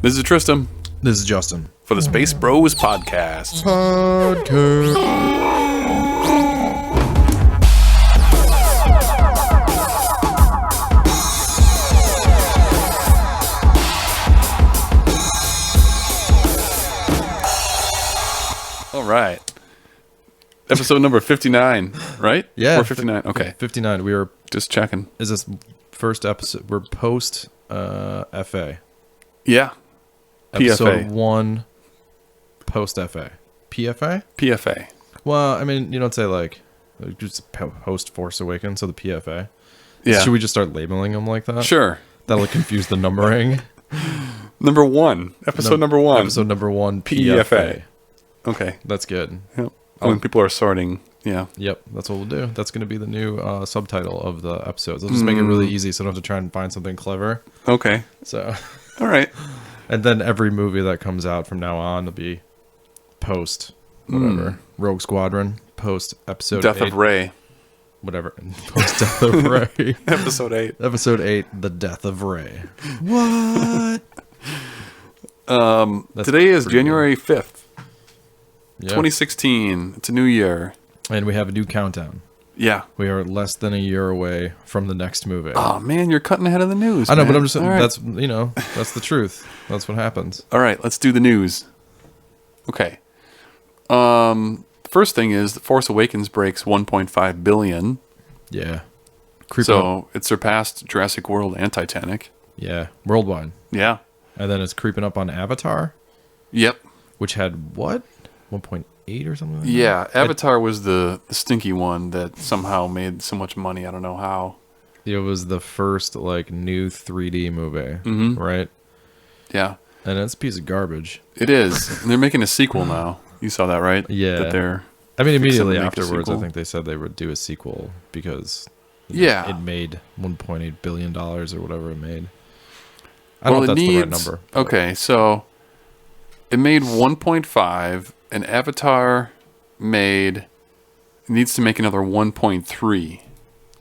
This is Tristan This is Justin. for the Space Bros Podcast. All right. Episode number 59, right? Yeah. Or 59. Okay. 59. We were. Just checking. Is this first episode? We're post FA. Yeah. Episode PFA. 1 post FA. PFA? PFA. Well, I mean, you don't say like just post Force Awakens, so the PFA. Yeah. Should we just start labeling them like that? Sure. That'll confuse the numbering. Number 1. Episode number 1. Episode number 1. PFA. Okay. That's good. Yep. When people are sorting, yeah. Yep, that's what we'll do. That's going to be the new subtitle of the episodes. I'll just make it really easy so I don't have to try and find something clever. Okay. So, All right. and then every movie that comes out from now on will be post whatever. Rogue Squadron, post episode Death 8. of Rey. Whatever. Post Death of Rey. Episode 8. Episode 8, The Death of Rey. What? Today is January 5th, Yeah. 2016. It's a new year. And we have a new countdown. Yeah. We are less than a year away from the next movie. Oh, man, you're cutting ahead of the news. I know, man. but I'm just saying, All right. that's the truth. That's what happens. All right, let's do the news. Okay. First thing is Force Awakens breaks 1.5 billion. Yeah. Creeping up. So it surpassed Jurassic World and Titanic. Yeah. Worldwide. Yeah. And then it's creeping up on Avatar, Yep. which had what? 1.8 or something like that? Yeah. Avatar was the stinky one that somehow made so much money. I don't know how. It was the first like new 3D movie, right? Yeah. And it's a piece of garbage. It is. And they're making a sequel now. You saw that, right? Yeah. That they're I mean, fixing to immediately make a afterwards, I sequel. think they said they would do a sequel because Yeah. it made $1.8 billion or whatever it made. I don't know if that's the right number. but- Okay, so it made 1.5, and Avatar needs to make another 1.3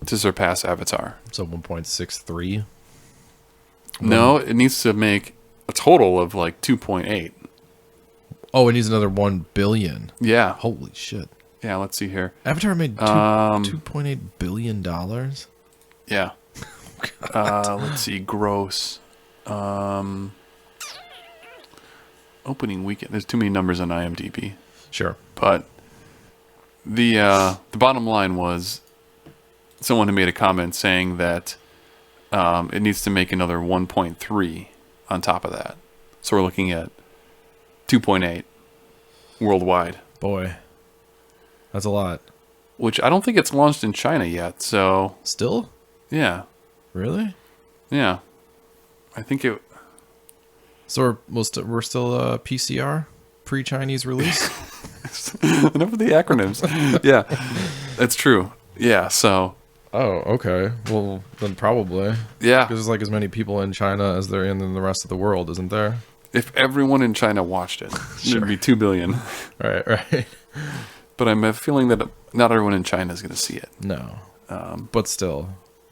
to surpass Avatar. So 1.63. No, it needs to make a total of like 2.8. Oh, it needs another 1 billion. Yeah. Holy shit. Yeah, let's see here. Avatar made $2.8 billion? Yeah. Let's see, gross. Opening weekend. There's too many numbers on IMDb. Sure. But the bottom line was someone who made a comment saying that it needs to make another 1.3 on top of that. So we're looking at 2.8 worldwide. Boy. That's a lot. Which I don't think it's launched in China yet. So Still? yeah, Really? yeah. I think it. So we're still PCR? Pre-Chinese release? Enough of the acronyms. Yeah, that's true. Yeah. So Oh, okay. Well, then probably. yeah, Because there's like as many people in China as there in the rest of the world, isn't there? if everyone in China watched it, it'd be 2 billion. Right. But I'm feeling that not everyone in China is going to see it. No. But still,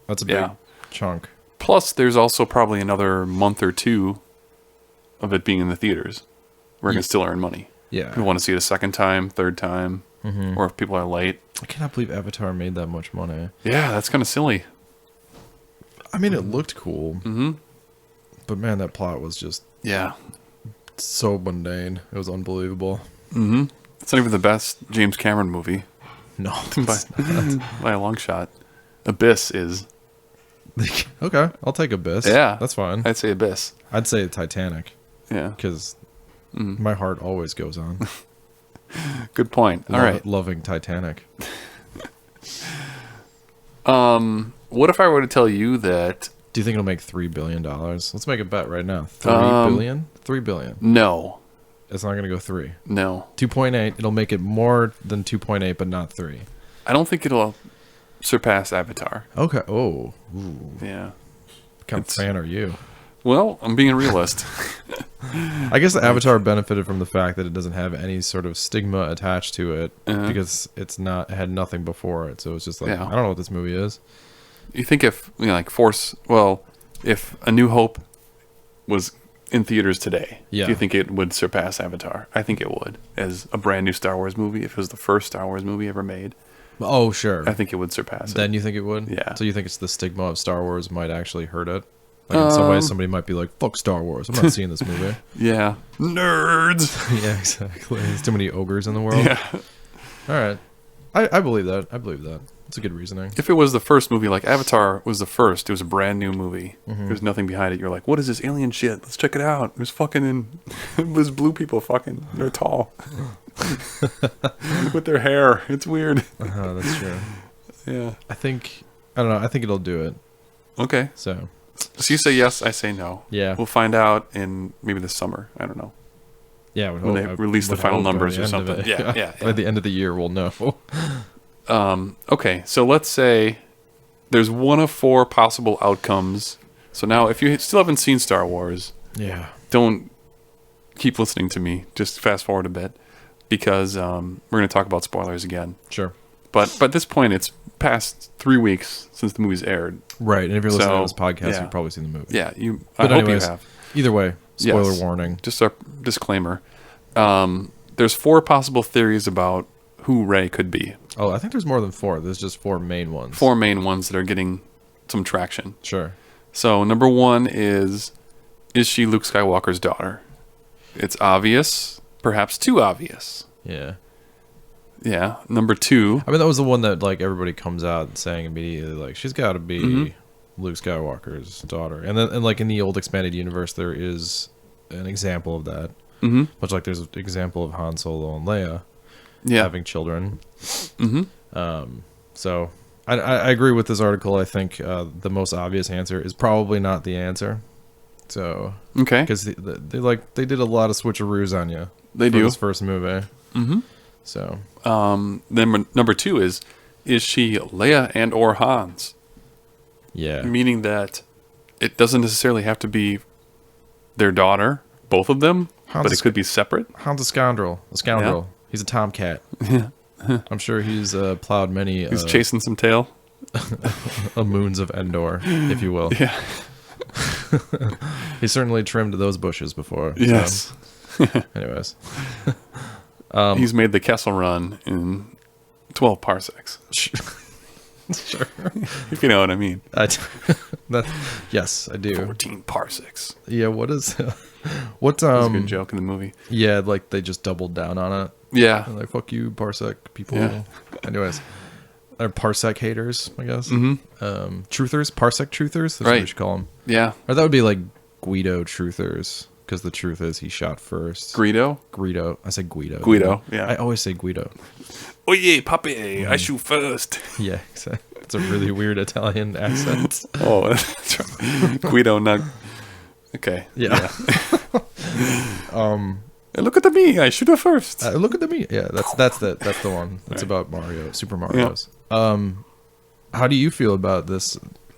that's a big Yeah. chunk. Plus, there's also probably another month or two of it being in the theaters where it can still earn money. Yeah. People want to see it a second time, third time, or if people are late. I cannot believe Avatar made that much money. Yeah, that's kind of silly. I mean, it looked cool. Mm-hmm. But man, that plot was just Yeah. so mundane. It was unbelievable. It's not even the best James Cameron movie No. by, by a long shot. Abyss is. Okay, I'll take Abyss. Yeah. That's fine. I'd say Abyss. I'd say Titanic Yeah. because my heart always goes on. Good point. All right. Loving Titanic. What if I were to tell you that Do you think it'll make $3 billion? Let's make a bet right now. $3 billion? $3 billion. no, It's not going to go 3. no. 2.8. It'll make it more than 2.8, but not 3. I don't think it'll surpass Avatar. Okay. Oh. Ooh. Yeah. What kind of fan are you? Well, I'm being a realist. I guess the Avatar benefited from the fact that it doesn't have any sort of stigma attached to it because it had nothing before it. So it's just like, Yeah. I don't know what this movie is. You think if, like Force, if A New Hope was in theaters today, Yeah. do you think it would surpass Avatar? I think it would, as a brand new Star Wars movie. If it was the first Star Wars movie ever made, Oh, sure. I think it would surpass it. Then you think it would? Yeah. So you think it's the stigma of Star Wars might actually hurt it? Like in some ways, somebody might be like, "Fuck Star Wars! I'm not seeing this movie." Yeah, nerds. Yeah, exactly. There's too many ogres in the world. Yeah. All right, I believe that. I believe that. It's a good reasoning. If it was the first movie, like Avatar was the first, it was a brand new movie. Mm-hmm. There's nothing behind it. You're like, what is this alien shit? Let's check it out. There's there's blue people fucking. They're tall. With their hair. It's weird. That's true. Yeah. I don't know. I think it'll do it. Okay. So you say yes, I say no. yeah, We'll find out in maybe this summer. I don't know. yeah. When they release the final numbers or something. Yeah. By the end of the year, we'll know. Okay, so let's say there's one of 4 possible outcomes. So now, if you still haven't seen Star Wars, Yeah. don't keep listening to me. Just fast forward a bit, because we're going to talk about spoilers again. Sure. But at this point, it's past 3 weeks since the movie's aired. Right, and if you're listening to this So, podcast, yeah. you've probably seen the movie. Yeah, But I hope anyways, you have. Either way, spoiler Yes. warning. Just a disclaimer. There's 4 possible theories about who Rey could be. Oh, I think there's more than 4. There's just 4 main ones. 4 main ones that are getting some traction. Sure. So number 1 is she Luke Skywalker's daughter? It's obvious, perhaps too obvious. Yeah. Yeah. Number 2. I mean, that was the one that like everybody comes out saying immediately, like she's got to be Luke Skywalker's daughter. And then, and like in the old expanded universe, there is an example of that. Mm-hmm. Much like there's an example of Han Solo and Leia having children. Mm-hmm. So I agree with this article. I think the most obvious answer is probably not the answer. So Okay. because they did a lot of switcheroos on you. They for do. this first movie. Mm-hmm. So Then number 2 is she Leia and or Han's? yeah, Meaning that it doesn't necessarily have to be their daughter, both of them, Han's but a it could be separate. Han's a scoundrel. He's a tomcat. I'm sure he's plowed many He's chasing some tail. moons of Endor, if you will. Yeah. He certainly trimmed those bushes before. Yes. So, anyways, He's made the Kessel Run in 12 parsecs. sure. If you know what I mean. Yes, I do. 14 parsecs. Yeah. What is what? That's a good joke in the movie. Yeah, like they just doubled down on it. Yeah. They're like, fuck you, parsec people. Yeah. Anyways, they're parsec haters, I guess. Mm-hmm. Truthers, parsec truthers. That's what Right. we should call them. Yeah. Or that would be like Guido truthers, because the truth is he shot first. Greedo. I said Guido. Guido, yeah. I always say Guido. Oh yeah, papi, I shoot first. Yeah, exactly. It's a really weird Italian accent. Oh, that's right. Guido, not. Okay. Yeah. Hey, look at me, I shoot her first. Look at me. Yeah, that's the one. That's about Mario, Super Mario's. How do you feel about this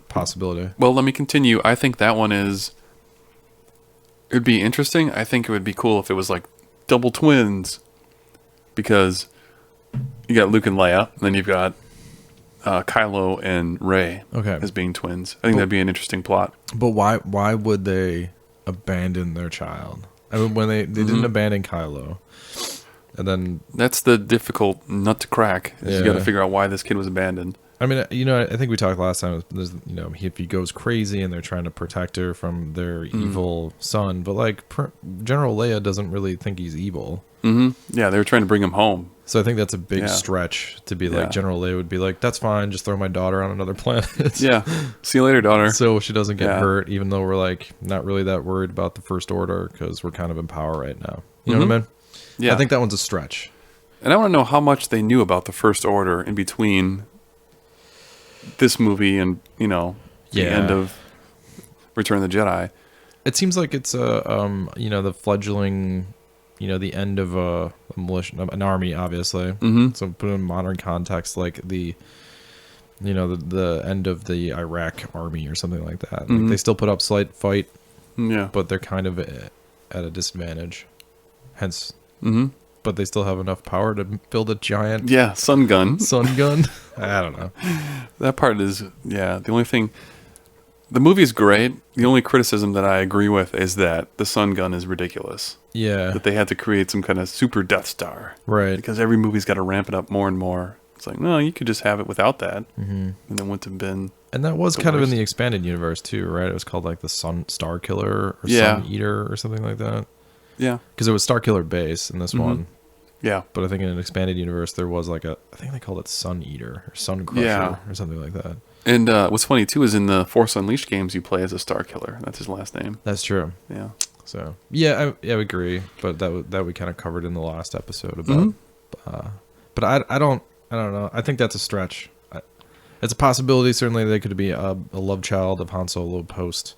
possibility? Well, let me continue. I think that one is. It would be interesting. I think it would be cool if it was like double twins, because you got Luke and Leia, and then you've got Kylo and Rey as being twins. I think that'd be an interesting plot. But why would they abandon their child? I mean, when they didn't abandon Kylo, and then that's the difficult nut to crack. Is You got to Yeah. figure out why this kid was abandoned. I mean, I think we talked last time. There's, if he goes crazy and they're trying to protect her from their evil son, but like General Leia doesn't really think he's evil. Mm-hmm. Yeah, they were trying to bring him home. So I think that's a big Yeah. stretch to be like Yeah. General Leia would be like, that's fine, just throw my daughter on another planet. Yeah. See you later, daughter. So she doesn't get Yeah. hurt, even though we're like not really that worried about the First Order because we're kind of in power right now. You know what I mean? Yeah. I think that one's a stretch. And I want to know how much they knew about the First Order in between this movie and, the end of Return of the Jedi. It seems like it's the fledgling, the end of a militia, an army, obviously. Mm-hmm. So put it in modern context, like the end of the Iraq army or something like that. Like they still put up slight fight, Yeah. but they're kind of at a disadvantage. Hence, Mm-hmm. but they still have enough power to build a giant Yeah, sun gun. sun gun. I don't know. That part is, the only thing. The movie's great. The only criticism that I agree with is that the sun gun is ridiculous. Yeah. That they had to create some kind of super Death Star. Right. Because every movie's got to ramp it up more and more. It's like, no, you could just have it without that. Mm-hmm. And it wouldn't have been. And that was the kind of in worst. the expanded universe too, right? It was called like the Star Killer or Yeah. Sun Eater or something like that. Yeah. Because it was Star Killer base in this one. Yeah. But I think in an expanded universe there was like I think they called it Sun Eater or Sun Crusher or something like that. And what's funny too is in the Force Unleashed games you play as a Star Killer. That's his last name. That's true. Yeah. So yeah, I agree. But that we kind of covered in the last episode about. But I don't know. I think that's a stretch. It's a possibility. Certainly, they could be a love child of Han Solo post.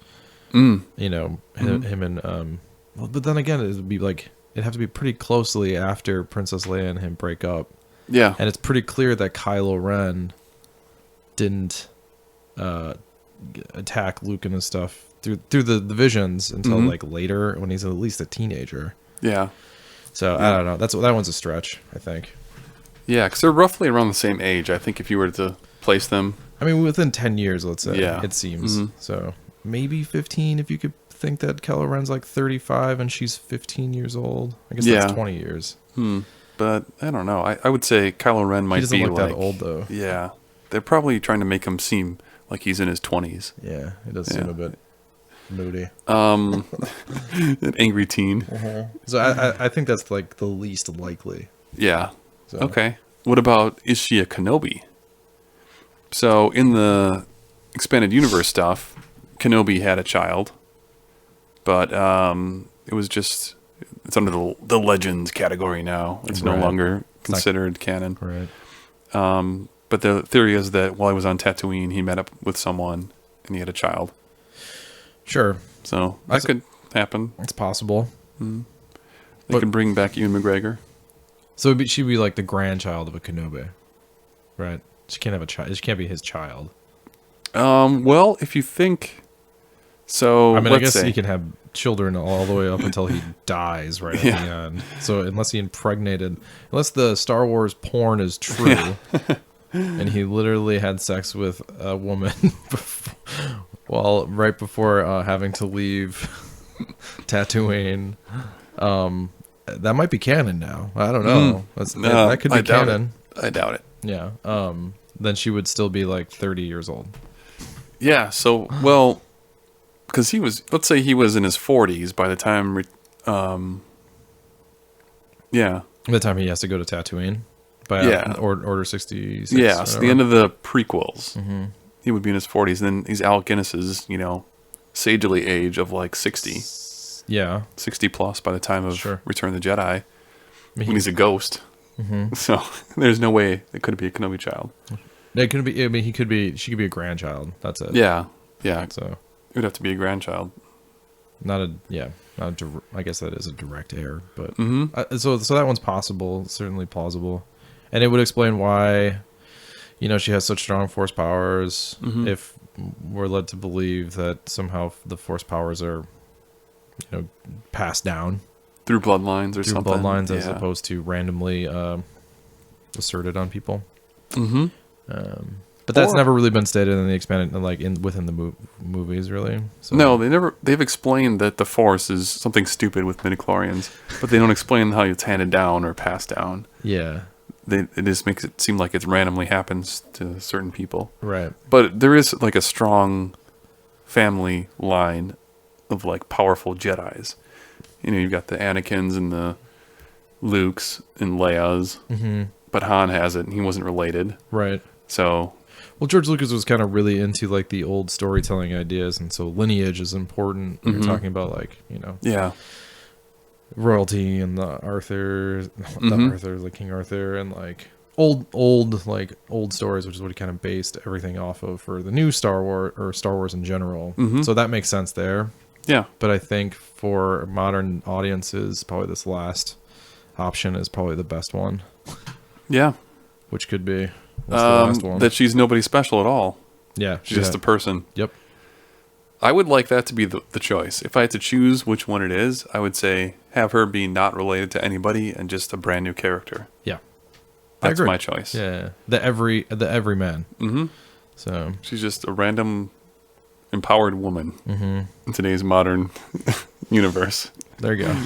You know, him and well, but then again, it would be like it'd have to be pretty closely after Princess Leia and him break up. Yeah. And it's pretty clear that Kylo Ren didn't attack Luke and his stuff through the visions until like later when he's at least a teenager. Yeah. So I don't know. That one's a stretch, I think. Yeah, because they're roughly around the same age. I think if you were to place them. I mean, within 10 years, let's say. Yeah. It seems. So maybe 15 if you could think that Kylo Ren's like 35 and she's 15 years old. I guess that's 20 years. But I don't know. I would say Kylo Ren might He doesn't be look like that old, though. Yeah, they're probably trying to make him seem like he's in his 20s. Yeah, it does seem a bit moody. An angry teen. So I think that's like the least likely. Yeah. So. Okay. What about, is she a Kenobi? So in the expanded universe stuff, Kenobi had a child, but it was just, it's under the legends category now. It's no longer considered canon. Right. But the theory is that while he was on Tatooine, he met up with someone and he had a child. Sure. So that could happen. It's possible. They could bring back Ewan McGregor. So she'd be like the grandchild of a Kenobi, right? She can't have a child. She can't be his child. Well, if you think so, I mean, I let's guess say. he can have children all the way up until he dies right at the end. So unless unless the Star Wars porn is true, and he literally had sex with a woman right before having to leave Tatooine, that might be canon now. I don't know. That could be canon. I doubt it. Yeah. Then she would still be like 30 years old. Yeah. So, well, because let's say he was in his 40s by the time, By the time he has to go to Tatooine, Order 66. Yeah. So the end of the prequels, he would be in his 40s, and then he's Alec Guinness's, sagely age of like 60. Yeah. 60 plus by the time of Return of the Jedi, when he's a ghost. So there's no way it could be a Kenobi child. It could be. I mean, she could be a grandchild. That's it. Yeah. Yeah. So it would have to be a grandchild. I guess that is a direct heir, but so that one's possible, certainly plausible, and it would explain why, she has such strong force powers. If we're led to believe that somehow the force powers are, passed down through bloodlines or something. Through bloodlines as opposed to randomly asserted on people. But that's never really been stated in the expanded, within the movies, really. So. No, they've explained that the Force is something stupid with midichlorians, but they don't explain how it's handed down or passed down. Yeah. It just makes it seem like it randomly happens to certain people. Right. But there is like a strong family line of like powerful Jedis. You've got the Anakins and the Lukes and Leias, but Han has it and he wasn't related. Right. So... Well, George Lucas was kind of really into like the old storytelling ideas, and so lineage is important when you're talking about royalty and the King Arthur, and like old stories, which is what he kind of based everything off of for the new Star Wars or Star Wars in general. So that makes sense there. Yeah, but I think for modern audiences, probably this last option is probably the best one. Yeah, which could be. What's the last one? That she's nobody special at all. Yeah. She's just a person. Yep. I would like that to be the choice. If I had to choose which one it is, I would say have her be not related to anybody and just a brand new character. Yeah. That's my choice. Yeah. The everyman. Mm-hmm. So she's just a random empowered woman in today's modern universe. There you go.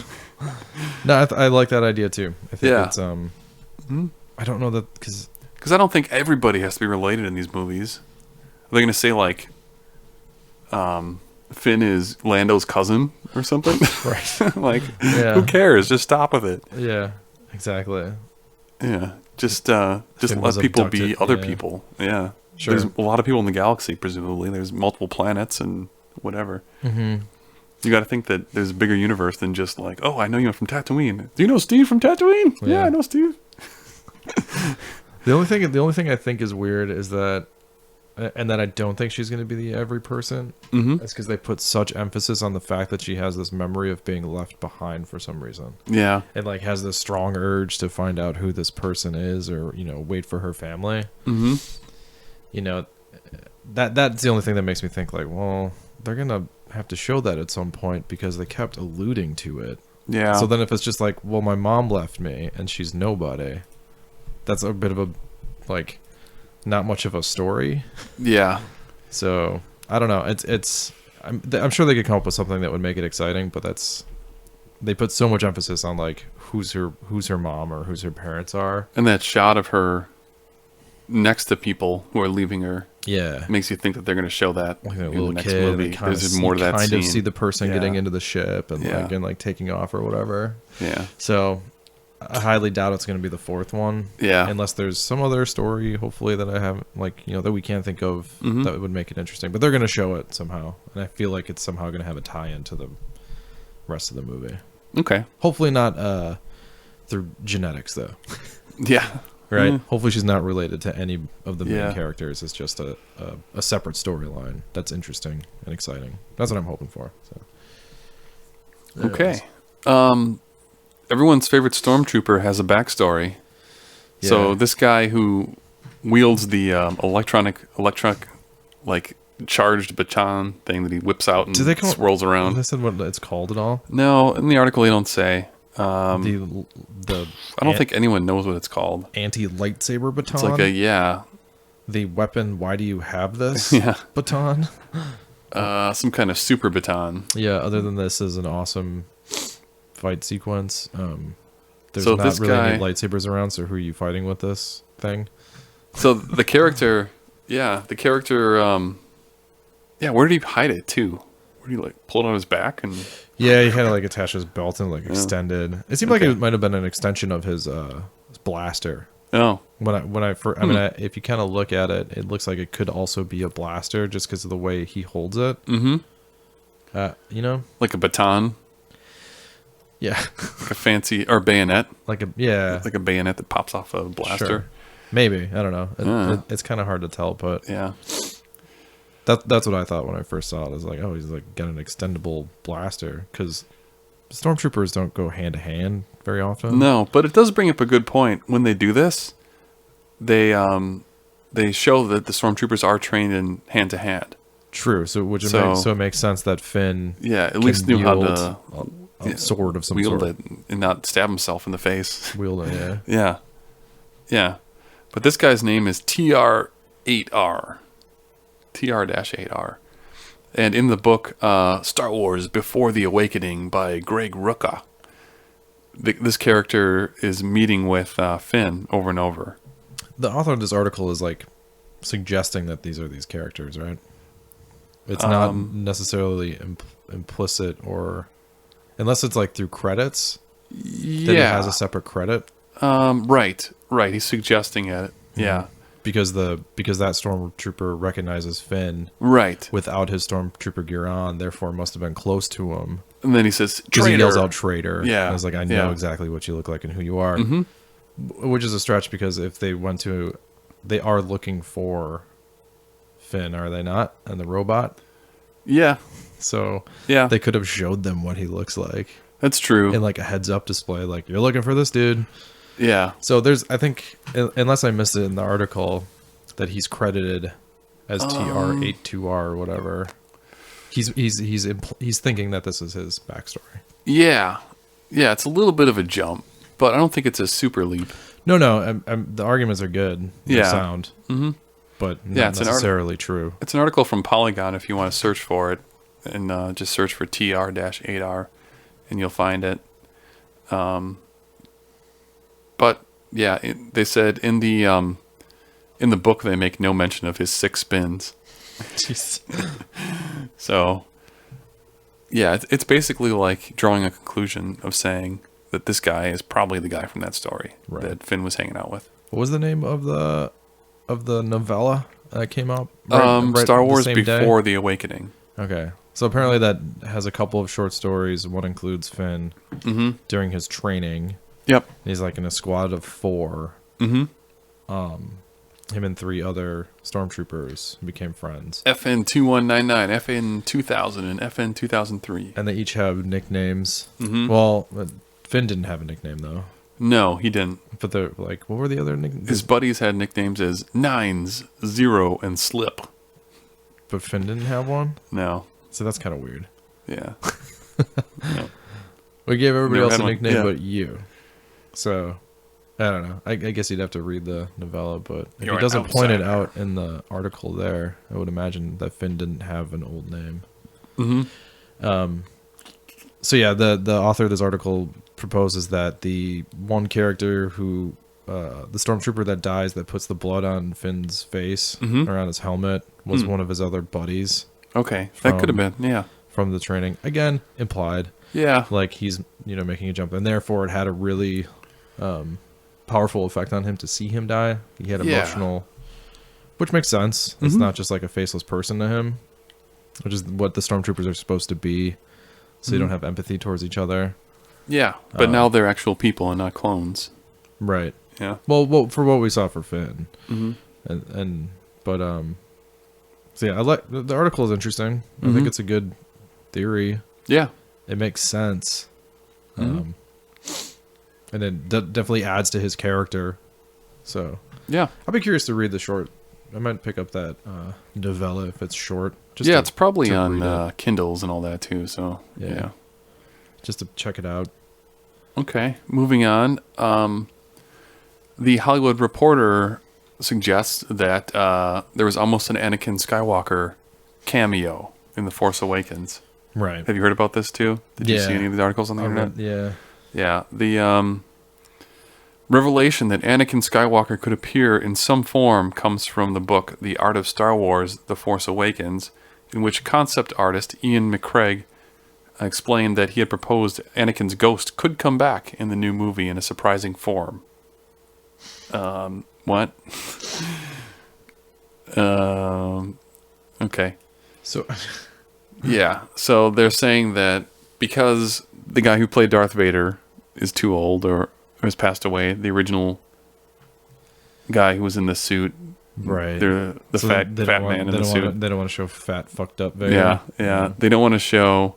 No, I like that idea too. I think Yeah. it's I don't know that because I don't think everybody has to be related in these movies. Are they going to say like Finn is Lando's cousin or something? right. Like, Yeah. who cares? Just stop with it. Yeah, exactly. Yeah, just Finn let was people be abducted, other yeah. people. Yeah, Sure. There's a lot of people in the galaxy. Presumably, there's multiple planets and whatever. Mm-hmm. You got to think that there's a bigger universe than just like, oh, I know you from Tatooine. Do you know Steve from Tatooine? Yeah, I know Steve. The only thing I think is weird is that, and that I don't think she's going to be the every person. Mm-hmm. Is because they put such emphasis on the fact that she has this memory of being left behind for some reason, Yeah, and like has this strong urge to find out who this person is, or wait for her family. mm-hmm. That's the only thing that makes me think like, well, they're gonna have to show that at some point because they kept alluding to it. Yeah. So then if it's just like, well, my mom left me and she's nobody, that's a bit of a like not much of a story. Yeah. So I don't know. I'm sure they could come up with something that would make it exciting, but they put so much emphasis on like who's her mom or whose her parents are. And that shot of her next to people who are leaving her Yeah. makes you think that they're going to show that Like a in little the next kid, movie. and kind There's more to that kind scene. of see the person Yeah. getting into the ship and Yeah. like taking off or whatever. Yeah. So I highly doubt it's going to be the fourth one. Yeah. Unless there's some other story, hopefully, that I haven't, that we can't think of Mhm. that would make it interesting. But they're going to show it somehow. And I feel like it's somehow going to have a tie into the rest of the movie. Okay. Hopefully not through genetics, though. Yeah. Right? Mm. Hopefully she's not related to any of the main Yeah. characters. It's just a separate storyline that's interesting and exciting. That's what I'm hoping for. So. Okay. Everyone's favorite stormtrooper has a backstory. So Yeah. this guy who wields the electronic like charged baton thing that he whips out and swirls Have around. they said what it's called at all? No, in the article they don't say. The I don't think anyone knows what it's called. anti-lightsaber baton. It's like a The weapon. Why do you have this? Yeah. Baton. Some kind of super baton. Yeah. Other than this is an awesome fight sequence. There's So not this really guy- any lightsabers around. So who are you fighting with this thing? So the character, where did he hide it too? Where did he like pull it on his back and? Yeah, he had to like attach his belt and like extended. It seemed like it might have been an extension of his blaster. Oh, If you kind of look at it, it looks like it could also be a blaster just because of the way he holds it. mm-hmm. Like a baton, Yeah, like a fancy or bayonet, like a bayonet that pops off a blaster. Sure. Maybe, I don't know. Yeah. It's kind of hard to tell, but Yeah. that's what I thought when I first saw it. I was like, oh, he's like got an extendable blaster because stormtroopers don't go hand to hand very often. No, but it does bring up a good point. When they do this, they show that the stormtroopers are trained in hand to hand. True. So it makes sense that Finn Yeah, at least knew how to a sword of some wield sort. it and not stab himself in the face. Wield it, yeah. Yeah. Yeah. But this guy's name is TR-8R. TR-8R. And in the book Star Wars Before the Awakening by Greg Rucka, this character is meeting with Finn over and over. The author of this article is like suggesting that these are these characters, right? It's not necessarily implicit, or unless it's like through credits. That it has a separate credit. Right. He's suggesting it. Yeah. Because that stormtrooper recognizes Finn Right. without his stormtrooper gear on, therefore must have been close to him. And then he says, Because he "Traitor." yells out traitor. Yeah. And I was like, I know Yeah. exactly what you look like and who you are. Mhm. Which is a stretch because if they they are looking for Finn, are they not? And the robot. Yeah. So Yeah. they could have showed them what he looks like That's true. in like a heads up display, like you're looking for this dude. Yeah. So I think, unless I missed it in the article, that he's credited as TR-82R or whatever. He's thinking that this is his backstory. Yeah. Yeah, it's a little bit of a jump, but I don't think it's a super leap. No, the arguments are good. They're Yeah. sound. Mm-hmm. but Yeah, not it's necessarily true. It's an article from Polygon if you want to search for it, and just search for TR-8R, and you'll find it. But yeah, they said in the book they make no mention of his 6 spins. Jeez. So yeah, it's basically like drawing a conclusion of saying that this guy is probably the guy from that story that Finn was hanging out with. What was the name of the novella that came out? Star Wars the same Before day? the Awakening. Okay. So apparently that has a couple of short stories. One includes Finn during his training. Yep. He's like in a squad of 4. Him and 3 other stormtroopers became friends. FN 2199, FN 2000, and FN 2003. And they each have nicknames. Well, Finn didn't have a nickname though. No, he didn't. But they're like, what were the other nicknames? His buddies had nicknames as Nines, Zero, and Slip. But Finn didn't have one? No. So that's kind of weird. Yeah. No. We gave everybody Never else had a one. nickname Yeah. but you. So, I don't know. I guess you'd have to read the novella, but if You're he doesn't an point it outsider. out in the article there, I would imagine that Finn didn't have an old name. So yeah, the author of this article proposes that the one character who, the stormtrooper that dies that puts the blood on Finn's face around his helmet was one of his other buddies Okay, that could have been. Yeah. from the training. Again, implied. Yeah. Like he's making a jump, and therefore it had a really powerful effect on him to see him die. He had Yeah. emotional, which makes sense. It's not just like a faceless person to him, which is what the stormtroopers are supposed to be. So you don't have empathy towards each other, Yeah. But now they're actual people and not clones. right? Yeah. Well, for what we saw for Finn, Mm-hmm. so yeah, I like the article is interesting. I think it's a good theory. Yeah. It makes sense. And it definitely adds to his character. So Yeah. I'll be curious to read the short. I might pick up that novella if it's short. Yeah, it's probably to on read Kindles and all that too. So yeah. just to check it out. Okay, moving on. The Hollywood Reporter suggests that there was almost an Anakin Skywalker cameo in The Force Awakens. Right. Have you heard about this too? Did you see any of the articles on the internet? Yeah. Yeah, the revelation that Anakin Skywalker could appear in some form comes from the book The Art of Star Wars, The Force Awakens, in which concept artist Ian McCraig explained that he had proposed Anakin's ghost could come back in the new movie in a surprising form. What? Okay. So Yeah, so they're saying that because the guy who played Darth Vader is too old or has passed away, the original guy who was in the suit, right. the So fat they don't want- man in they the don't suit. wanna- they don't want to show fat, fucked up Vader. Yeah. They don't want to show.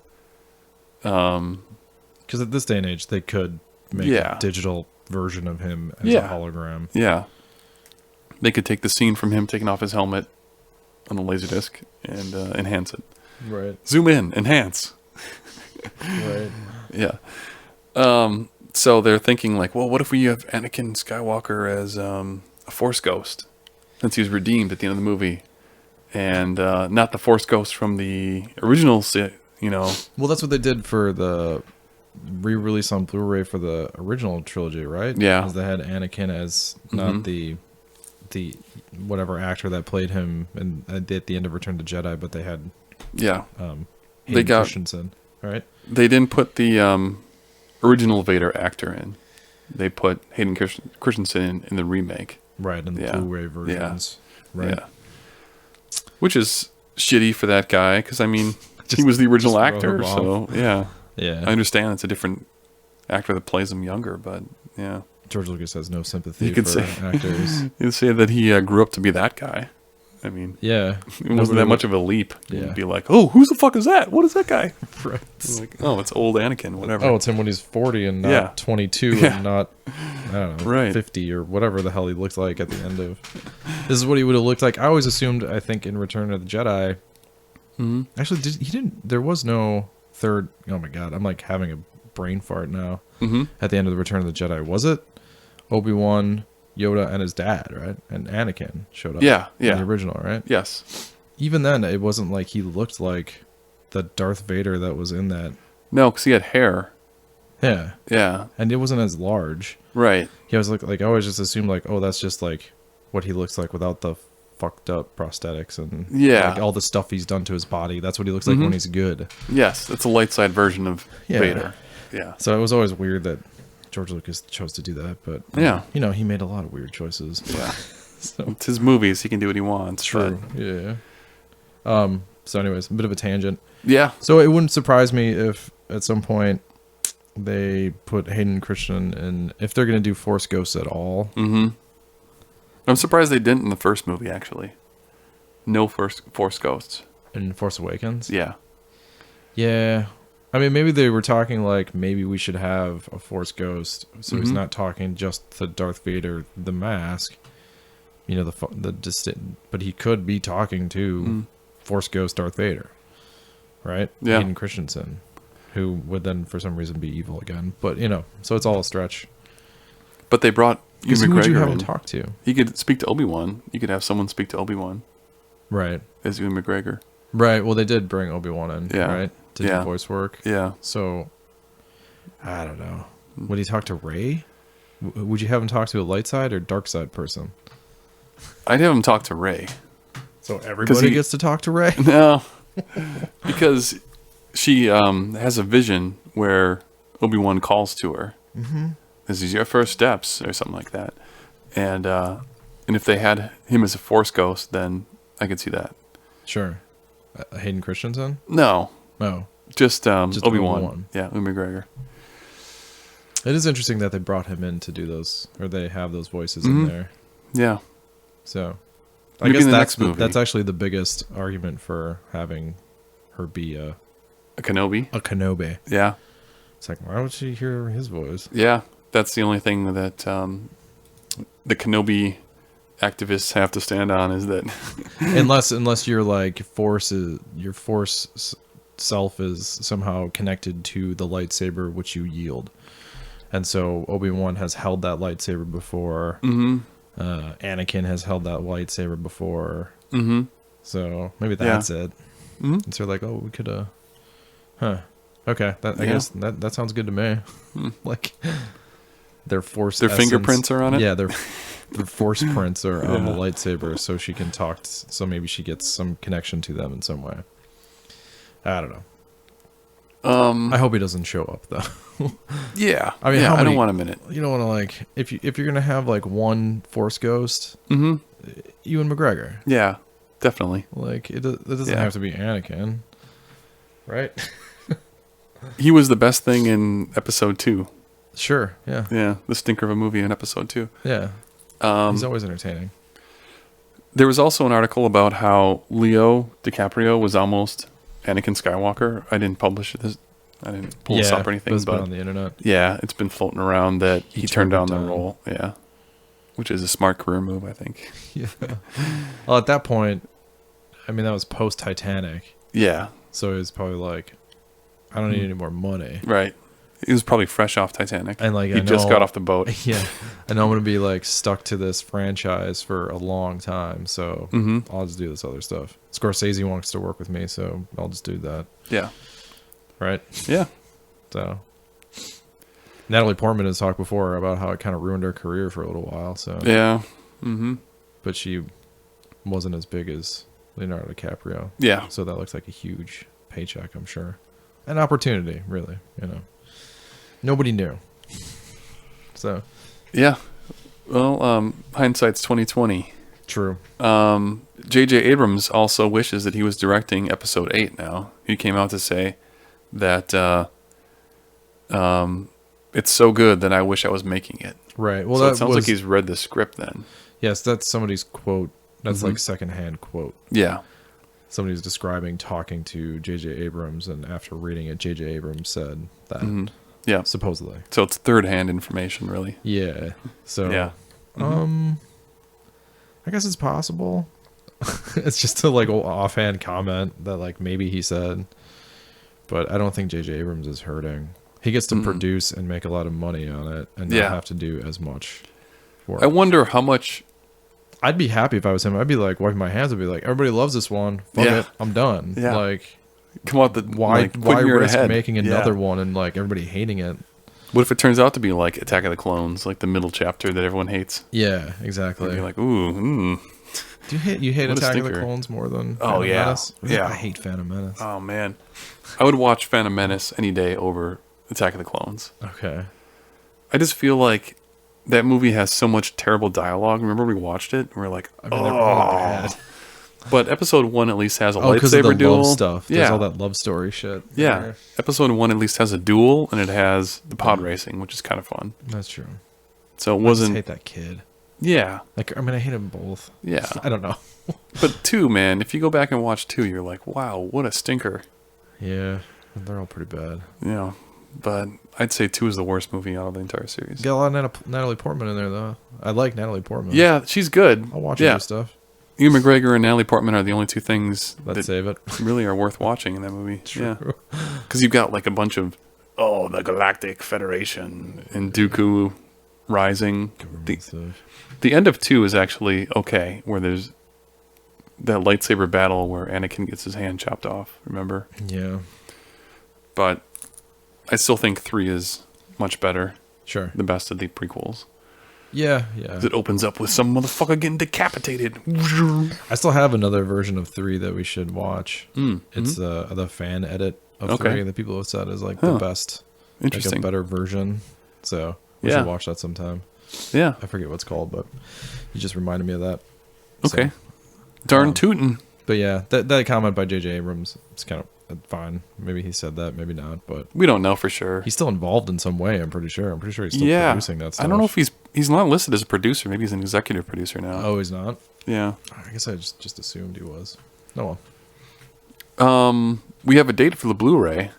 Because at this day and age, they could make Yeah. a digital version of him as Yeah. a hologram. Yeah, they could take the scene from him taking off his helmet on the laserdisc and enhance it. Right. Zoom in, enhance. Right. Yeah. So they're thinking like, well, what if we have Anakin Skywalker as a Force ghost, since he was redeemed at the end of the movie, and not the Force ghost from the original, Well, that's what they did for the re-release on Blu-ray for the original trilogy, right? Yeah. Because they had Anakin as not the whatever actor that played him at the end of Return of the Jedi, but they had Yeah. Hayden They got- Christensen, right? They didn't put the original Vader actor in. They put Hayden Christensen in the remake. Right, in the Yeah. Blu-ray versions. Right. Yeah. Which is shitty for that guy, because, I mean, he Just- was the original just wrote actor, him so, yeah. Yeah. I understand it's a different actor that plays him younger, but, yeah. George Lucas has no sympathy You could for say- actors. You'd say that he grew up to be that guy. I mean, Yeah. it wasn't that much of a leap. Yeah. You'd be like, oh, who the fuck is that? What is that guy? Right. Like, oh, it's old Anakin, whatever. Oh, it's him when he's 40 and not Yeah. 22 Yeah. and not, I don't know, Right. 50 or whatever the hell he looked like at the end of. This is what he would have looked like. I always assumed, I think, in Return of the Jedi. Actually, there was no third. Oh my God. I'm like having a brain fart now. At the end of the Return of the Jedi. Was it Obi-Wan Yoda and his dad, right? And Anakin showed up. Yeah, In yeah. the original, right? Yes. Even then, it wasn't like he looked like the Darth Vader that was in that. No, because he had hair. Yeah. Yeah. And it wasn't as large. Right. He was like I always just assumed like, oh, that's just like what he looks like without the fucked up prosthetics and Yeah. like all the stuff he's done to his body. That's what he looks like when he's good. Yes, it's a light side version of Yeah. Vader. Yeah. So it was always weird that George Lucas chose to do that, but Yeah. you know, he made a lot of weird choices. Yeah. So It's his movies. He can do what he wants. true. Yeah. So anyways, a bit of a tangent. But yeah. So it wouldn't surprise me if at some point they put Hayden Christensen in, if they're going to do Force Ghosts at all. Mm-hmm. I'm surprised they didn't in the first movie, actually. No Force Ghosts. In Force Awakens? Yeah. Yeah. I mean, maybe they were talking like maybe we should have a Force Ghost, so he's not talking just to Darth Vader, the mask. You know, but he could be talking to Force Ghost Darth Vader, right? Yeah. Hayden Christensen, who would then for some reason be evil again. But you know, so it's all a stretch. But they brought Because Ewan who would you McGregor have in. him talk to? He could speak to Obi-Wan. You could have someone speak to Obi-Wan Right. as Ewan McGregor. Right. Well, they did bring Obi-Wan in, Yeah. right? To Yeah. do voice work. Yeah. So, I don't know. Would he talk to Rey? Would you have him talk to a light side or dark side person? I'd have him talk to Rey. So everybody he- gets to talk to Rey? No. Because she has a vision where Obi-Wan calls to her. Mm-hmm. This is your first steps or something like that. And if they had him as a Force Ghost, then I could see that. Sure. Hayden Christensen? No. Oh. Just Just Obi-Wan. Obi-Wan. Yeah, Ewan McGregor. It is interesting that they brought him in to do those, or they have those voices Mhm. in there. Yeah. So, I Maybe guess in the that's next movie. that's actually the biggest argument for having her be a A Kenobi. Kenobi. Yeah. It's like, why would she hear his voice? Yeah. That's the only thing that the Kenobi activists have to stand on is that unless you're like your force self is somehow connected to the lightsaber which you yield, and so Obi-Wan has held that lightsaber before. Anakin has held that lightsaber before. So maybe that's it. And so like, oh, we could okay, I guess that sounds good to me. Like their force their essence, fingerprints are on it. yeah, their force prints are on the lightsaber, so she can talk. So maybe she gets some connection to them in some way. I don't know. I hope he doesn't show up though. Yeah. I mean, yeah, how I don't many- want him in it. You don't want to like if you're gonna have like one Force Ghost, Ewan McGregor. Yeah, definitely. Like it doesn't Yeah. have to be Anakin, right? He was the best thing in episode 2. Sure. Yeah. Yeah, the stinker of a movie in episode 2. Yeah. He's always entertaining. There was also an article about how Leo DiCaprio was almost Anakin Skywalker. I didn't publish this. I didn't pull this up or anything, it's been but on the internet. yeah, it's been floating around that he turned down the down. role. Yeah, which is a smart career move, I think. Yeah. Well, at that point, I mean, that was post Titanic, Yeah, so he was probably like, I don't need any more money. right. He was probably fresh off Titanic. And like, he just got off the boat. Yeah, and I'm gonna be like stuck to this franchise for a long time, so I'll just do this other stuff. Scorsese wants to work with me, so I'll just do that. Yeah, Right. yeah, So Natalie Portman has talked before about how it kind of ruined her career for a little while. So yeah. but she wasn't as big as Leonardo DiCaprio. Yeah. So that looks like a huge paycheck, I'm sure. An opportunity, really. You know, nobody knew. So Yeah. Well, hindsight's 2020. true. J.J. Abrams also wishes that he was directing Episode 8 now. He came out to say that it's so good that I wish I was making it. Right. Well, So that it sounds was, like he's read the script then. yes, that's somebody's quote. That's like secondhand quote. Yeah. Somebody's describing talking to J.J. Abrams, and after reading it, J.J. Abrams said that Yeah. supposedly. So it's third-hand information, really. Yeah. So Yeah. I guess it's possible. It's just a like offhand comment that like maybe he said, but I don't think J.J. Abrams is hurting. He gets to produce and make a lot of money on it, and Yeah. not have to do as much. for. I wonder how much. I'd be happy if I was him. I'd be like wiping my hands. I'd be like, everybody loves this one. Fuck Yeah. it, I'm done. Yeah. Like, Come out the why putting your risk head. making another Yeah. one and like everybody hating it? What if it turns out to be like Attack of the Clones, like the middle chapter that everyone hates? Yeah, exactly. And you're like, ooh, Do you hate what a Attack of the stinker. Clones more than Oh, Phantom yeah. Menace? Yeah. I hate Phantom Menace. oh man, I would watch Phantom Menace any day over Attack of the Clones. Okay. I just feel like that movie has so much terrible dialogue. Remember we watched it and we're like, I mean, they're all bad. But episode 1 at least has a Oh, because of the lightsaber duel. love stuff. There's Yeah, all that love story shit. yeah. there. Episode 1 at least has a duel and it has the pod racing, which is kind of fun. That's true. So it I just wasn't. hate that kid. Yeah, Like, I mean, I hate them both. yeah. I don't know. But 2, man, if you go back and watch 2, you're like, wow, what a stinker. Yeah, they're all pretty bad. You know, but I'd say 2 is the worst movie out of the entire series. Got a lot of Natalie Portman in there, though. I like Natalie Portman. Yeah, she's good. I'll watch yeah. her stuff. Ewan McGregor and Natalie Portman are the only 2 things Let's that save it. really are worth watching in that movie. True. Yeah, because you've got like a bunch of the Galactic Federation and Dooku Rising. Government stuff. The end of 2 is actually okay, where there's that lightsaber battle where Anakin gets his hand chopped off. Remember? Yeah, But I still think 3 is much better, sure. the best of the prequels. Yeah. It opens up with some motherfucker getting decapitated. I still have another version of 3 that we should watch. Mm, It's the fan edit of Okay. 3 that people have said is like Huh. the best, like Interesting. a better version. So we Yeah. should watch that sometime. Yeah. I forget what it's called, but you just reminded me of that. Okay. So, Darn tootin'. but yeah, that comment by J.J. Abrams, it's kind of fine. Maybe he said that, maybe not, but We don't know for sure. he's still involved in some way. I'm pretty sure. I'm pretty sure he's still Yeah. producing that stuff. I don't know if he's not listed as a producer. Maybe he's an executive producer now. Oh, he's not. Yeah. I guess I just assumed he was. No, We have a date for the Blu-ray,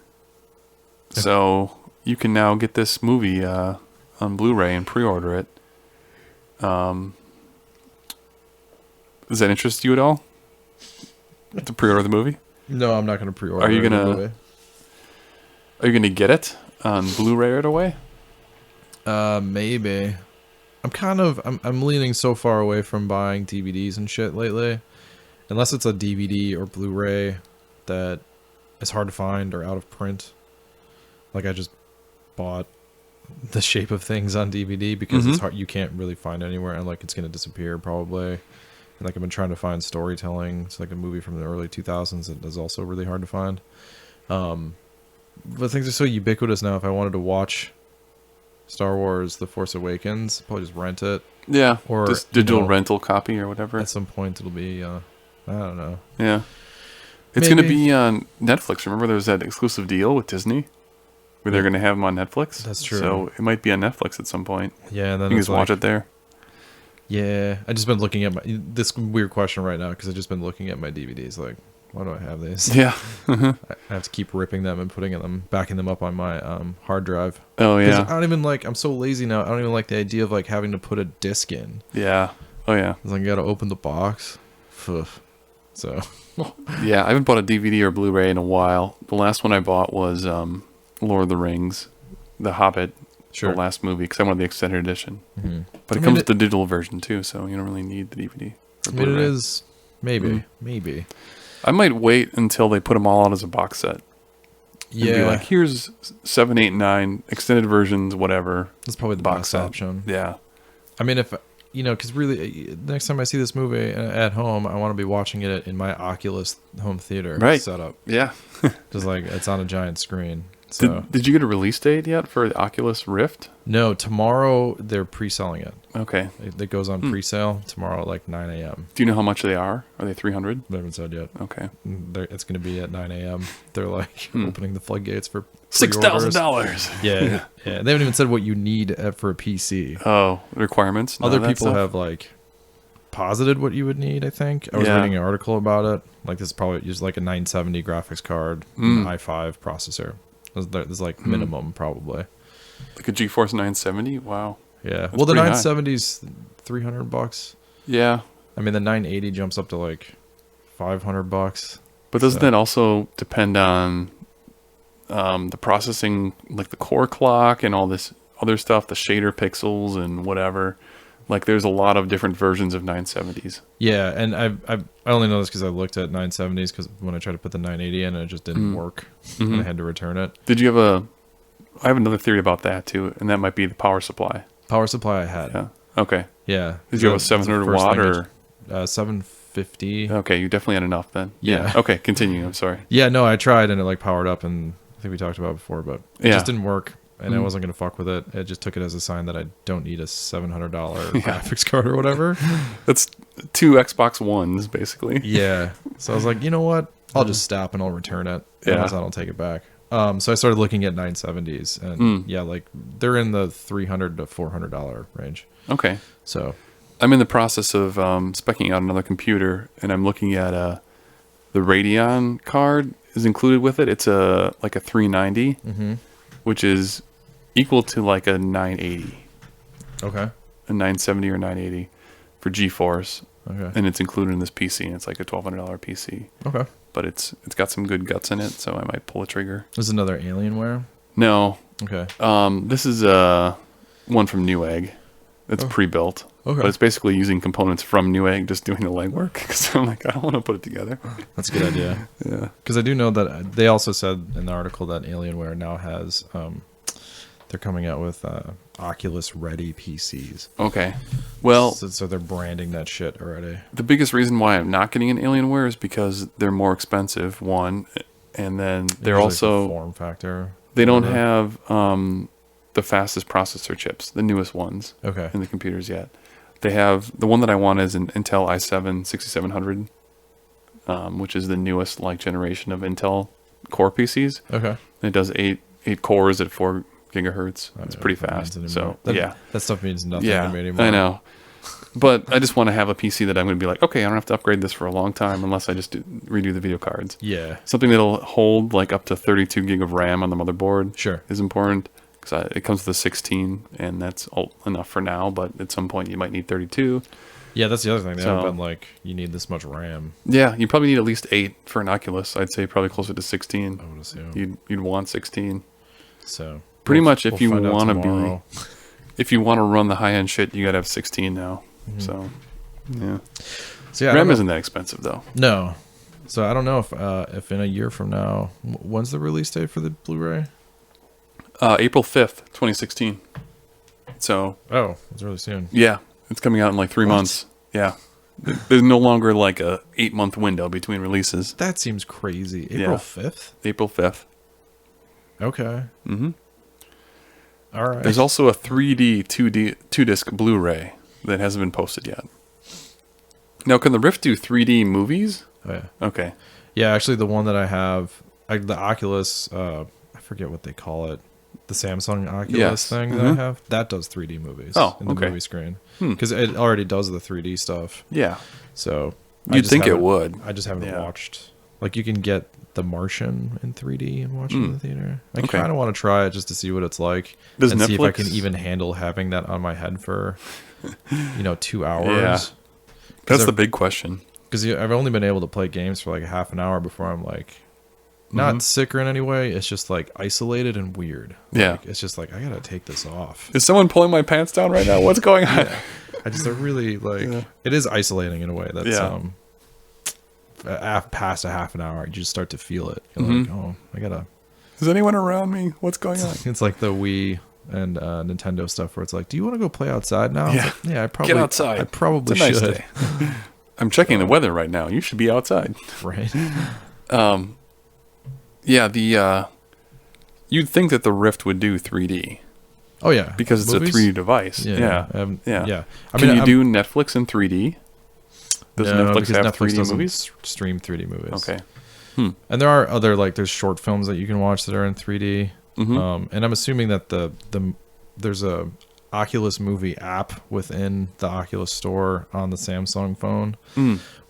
so you can now get this movie on Blu-ray and pre-order it. Does that interest you at all? To pre-order the movie? no, I'm not going to pre-order. Are you it, gonna- by the way. Are you gonna get it on Blu-ray right away? Maybe. I'm leaning so far away from buying DVDs and shit lately. Unless it's a DVD or Blu-ray that is hard to find or out of print. Like I just bought The Shape of Things on DVD because it's hard, you can't really find it anywhere, and like it's gonna disappear probably. And like I've been trying to find Storytelling. It's like a movie from the early 2000s that is also really hard to find. But things are so ubiquitous now. If I wanted to watch Star Wars: The Force Awakens, probably just rent it. Yeah. Or, just you digital know, rental copy or whatever. At some point, it'll be. I don't know. Yeah. It's going to Maybe. be on Netflix. Remember there was that exclusive deal with Disney where they're going to have them on Netflix? That's true. So it might be on Netflix at some point. Yeah, and then You can it's just watch like- it there. Yeah, I just been looking at this weird question right now because I've just been looking at my DVDs. Like, why do I have these? Yeah. I have to keep ripping them and backing them up on my hard drive. Oh, 'Cause yeah. I don't even like. I'm so lazy now. I don't even like the idea of like having to put a disc in. Yeah. Oh, yeah. It's like I gotta open the box. Phew. So Yeah, I haven't bought a DVD or Blu-ray in a while. The last one I bought was Lord of the Rings, The Hobbit, sure. the last movie, because I wanted the extended edition. Mhm. But I it mean, comes with the digital version, too, so you don't really need the DVD. Or I mean, it Blu-ray. is maybe, Mhm. maybe. I might wait until they put them all out as a box set. And be Yeah, like, here's 7, 8, 9 extended versions, whatever. that's probably the box best set. option. Yeah. I mean, if because really, next time I see this movie at home, I want to be watching it in my Oculus home theater Right. setup, Yeah. because like it's on a giant screen. So Did you get a release date yet for the Oculus Rift? no, tomorrow they're pre-selling it. Okay. It goes on pre-sale tomorrow at like 9 a.m. Do you know how much they are? Are they 300? They haven't said yet. Okay. It's going to be at 9 a.m. They're like Hmm. opening the floodgates for $6,000. pre-orders. Yeah, yeah. They haven't even said what you need for a PC. Oh, requirements? None Other of that people stuff? have like posited what you would need. I think I was Yeah. reading an article about it. Like this is probably just like a 970 graphics card, an i5 processor. There's like minimum probably. Like a GeForce 970? Wow. Yeah. That's Well, the pretty high. 970's $300. Yeah. I mean, the 980 jumps up to like $500. But doesn't So- that also depend on the processing, like the core clock and all this other stuff, the shader pixels and whatever? Like there's a lot of different versions of 970s. Yeah, and I only know this because I looked at 970s because when I tried to put the 980 in, it just didn't work, and I had to return it. Did you have I have another theory about that too, and that might be the power supply. Power supply I had. Yeah. Okay. Yeah. Did you have a 700 watt or 750? Okay, you definitely had enough then. Yeah. Okay, continue. I'm sorry. Yeah, no, I tried and it like powered up, and I think we talked about it before, but it just didn't work, and I wasn't gonna fuck with it. It just took it as a sign that I don't need a $700 graphics card or whatever. That's 2 Xbox Ones basically. Yeah. So I was like, you know what? I'll just stop and I'll return it. Unless I don't take it back. So I started looking at 970s, and yeah, like they're in the $300 to $400 range. Okay. So I'm in the process of speccing out another computer, and I'm looking at the Radeon card is included with it. It's like a 390, which is equal to like a 980. Okay. A 970 or 980 for GeForce. Okay. And it's included in this PC, and it's like a $1,200 PC. Okay. But it's got some good guts in it, so I might pull a trigger. This is another Alienware. No. Okay. This is one from Newegg. It's pre-built. Okay. But it's basically using components from Newegg, just doing the legwork. Because I'm like, I don't want to put it together. That's a good idea. Yeah. Because I do know that they also said in the article that Alienware now has, they're coming out with Oculus-ready PCs. Okay. Well, so they're branding that shit already. the biggest reason why I'm not getting an Alienware is because they're more expensive, one. And then they're Usually also... the form factor. They don't have the fastest processor chips, the newest ones in the computers yet. They have the one that I want is an Intel i7 6700, which is the newest like generation of Intel Core PCs. Okay. And it does eight cores at 4 gigahertz. It's pretty fast. So that stuff means nothing to me anymore. I know. But I just want to have a PC that I'm going to be like, okay, I don't have to upgrade this for a long time unless I just redo the video cards. Yeah. Something that'll hold like up to 32 gig of RAM on the motherboard is important. Because it comes with a 16, and that's enough for now. But at some point, you might need 32. Yeah, that's the other thing. They haven't been like, you need this much RAM. Yeah, you probably need at least 8 for an Oculus. I'd say probably closer to 16. I would assume. You'd want 16. So pretty much, if you want to tomorrow. if you want to run the high end shit, you gotta have 16 now. So yeah. So RAM isn't that expensive though. No. So I don't know if in a year from now, when's the release date for the Blu-ray? April 5th, 2016. So it's really soon. Yeah, it's coming out in like 3 months. Yeah. There's no longer like a 8-month window between releases. That seems crazy. April 5th? April 5th. Okay. Mm-hmm. All right. There's also a 3D 2-disc Blu-ray that hasn't been posted yet. Now, can the Rift do 3D movies? Oh, yeah. Okay. Yeah, actually, the one that I have, the Oculus, I forget what they call it, the Samsung Oculus thing that I have, that does 3D movies in the movie screen. Because it already does the 3D stuff. Yeah. So you'd think it would. I just haven't watched. Like, you can get The Martian in 3D and watch it in the theater. I kind of want to try it just to see what it's like. Does and Netflix... see if I can even handle having that on my head for, 2 hours. Yeah. That's the big question. Because I've only been able to play games for like a half an hour before I'm like, not sick or in any way. It's just like isolated and weird. Like, it's just like, I gotta take this off. Is someone pulling my pants down right now? What's going on? I really like. It is isolating in a way. That's past a half an hour, you just start to feel it. You're like, oh, I gotta. Is anyone around me? What's going on? It's like the Wii and Nintendo stuff where it's like, do you want to go play outside now? Yeah, like, I probably get outside. I probably it's a should. Nice day. I'm checking the weather right now. You should be outside. Right. Yeah, you'd think that the Rift would do 3D. Oh yeah, because it's movies? a 3D device. Yeah. I Can you do Netflix in 3D? Does no, Netflix have Netflix 3D doesn't movies? stream 3D movies. Okay. And there are other there's short films that you can watch that are in 3D. And I'm assuming that there's a Oculus movie app within the Oculus store on the Samsung phone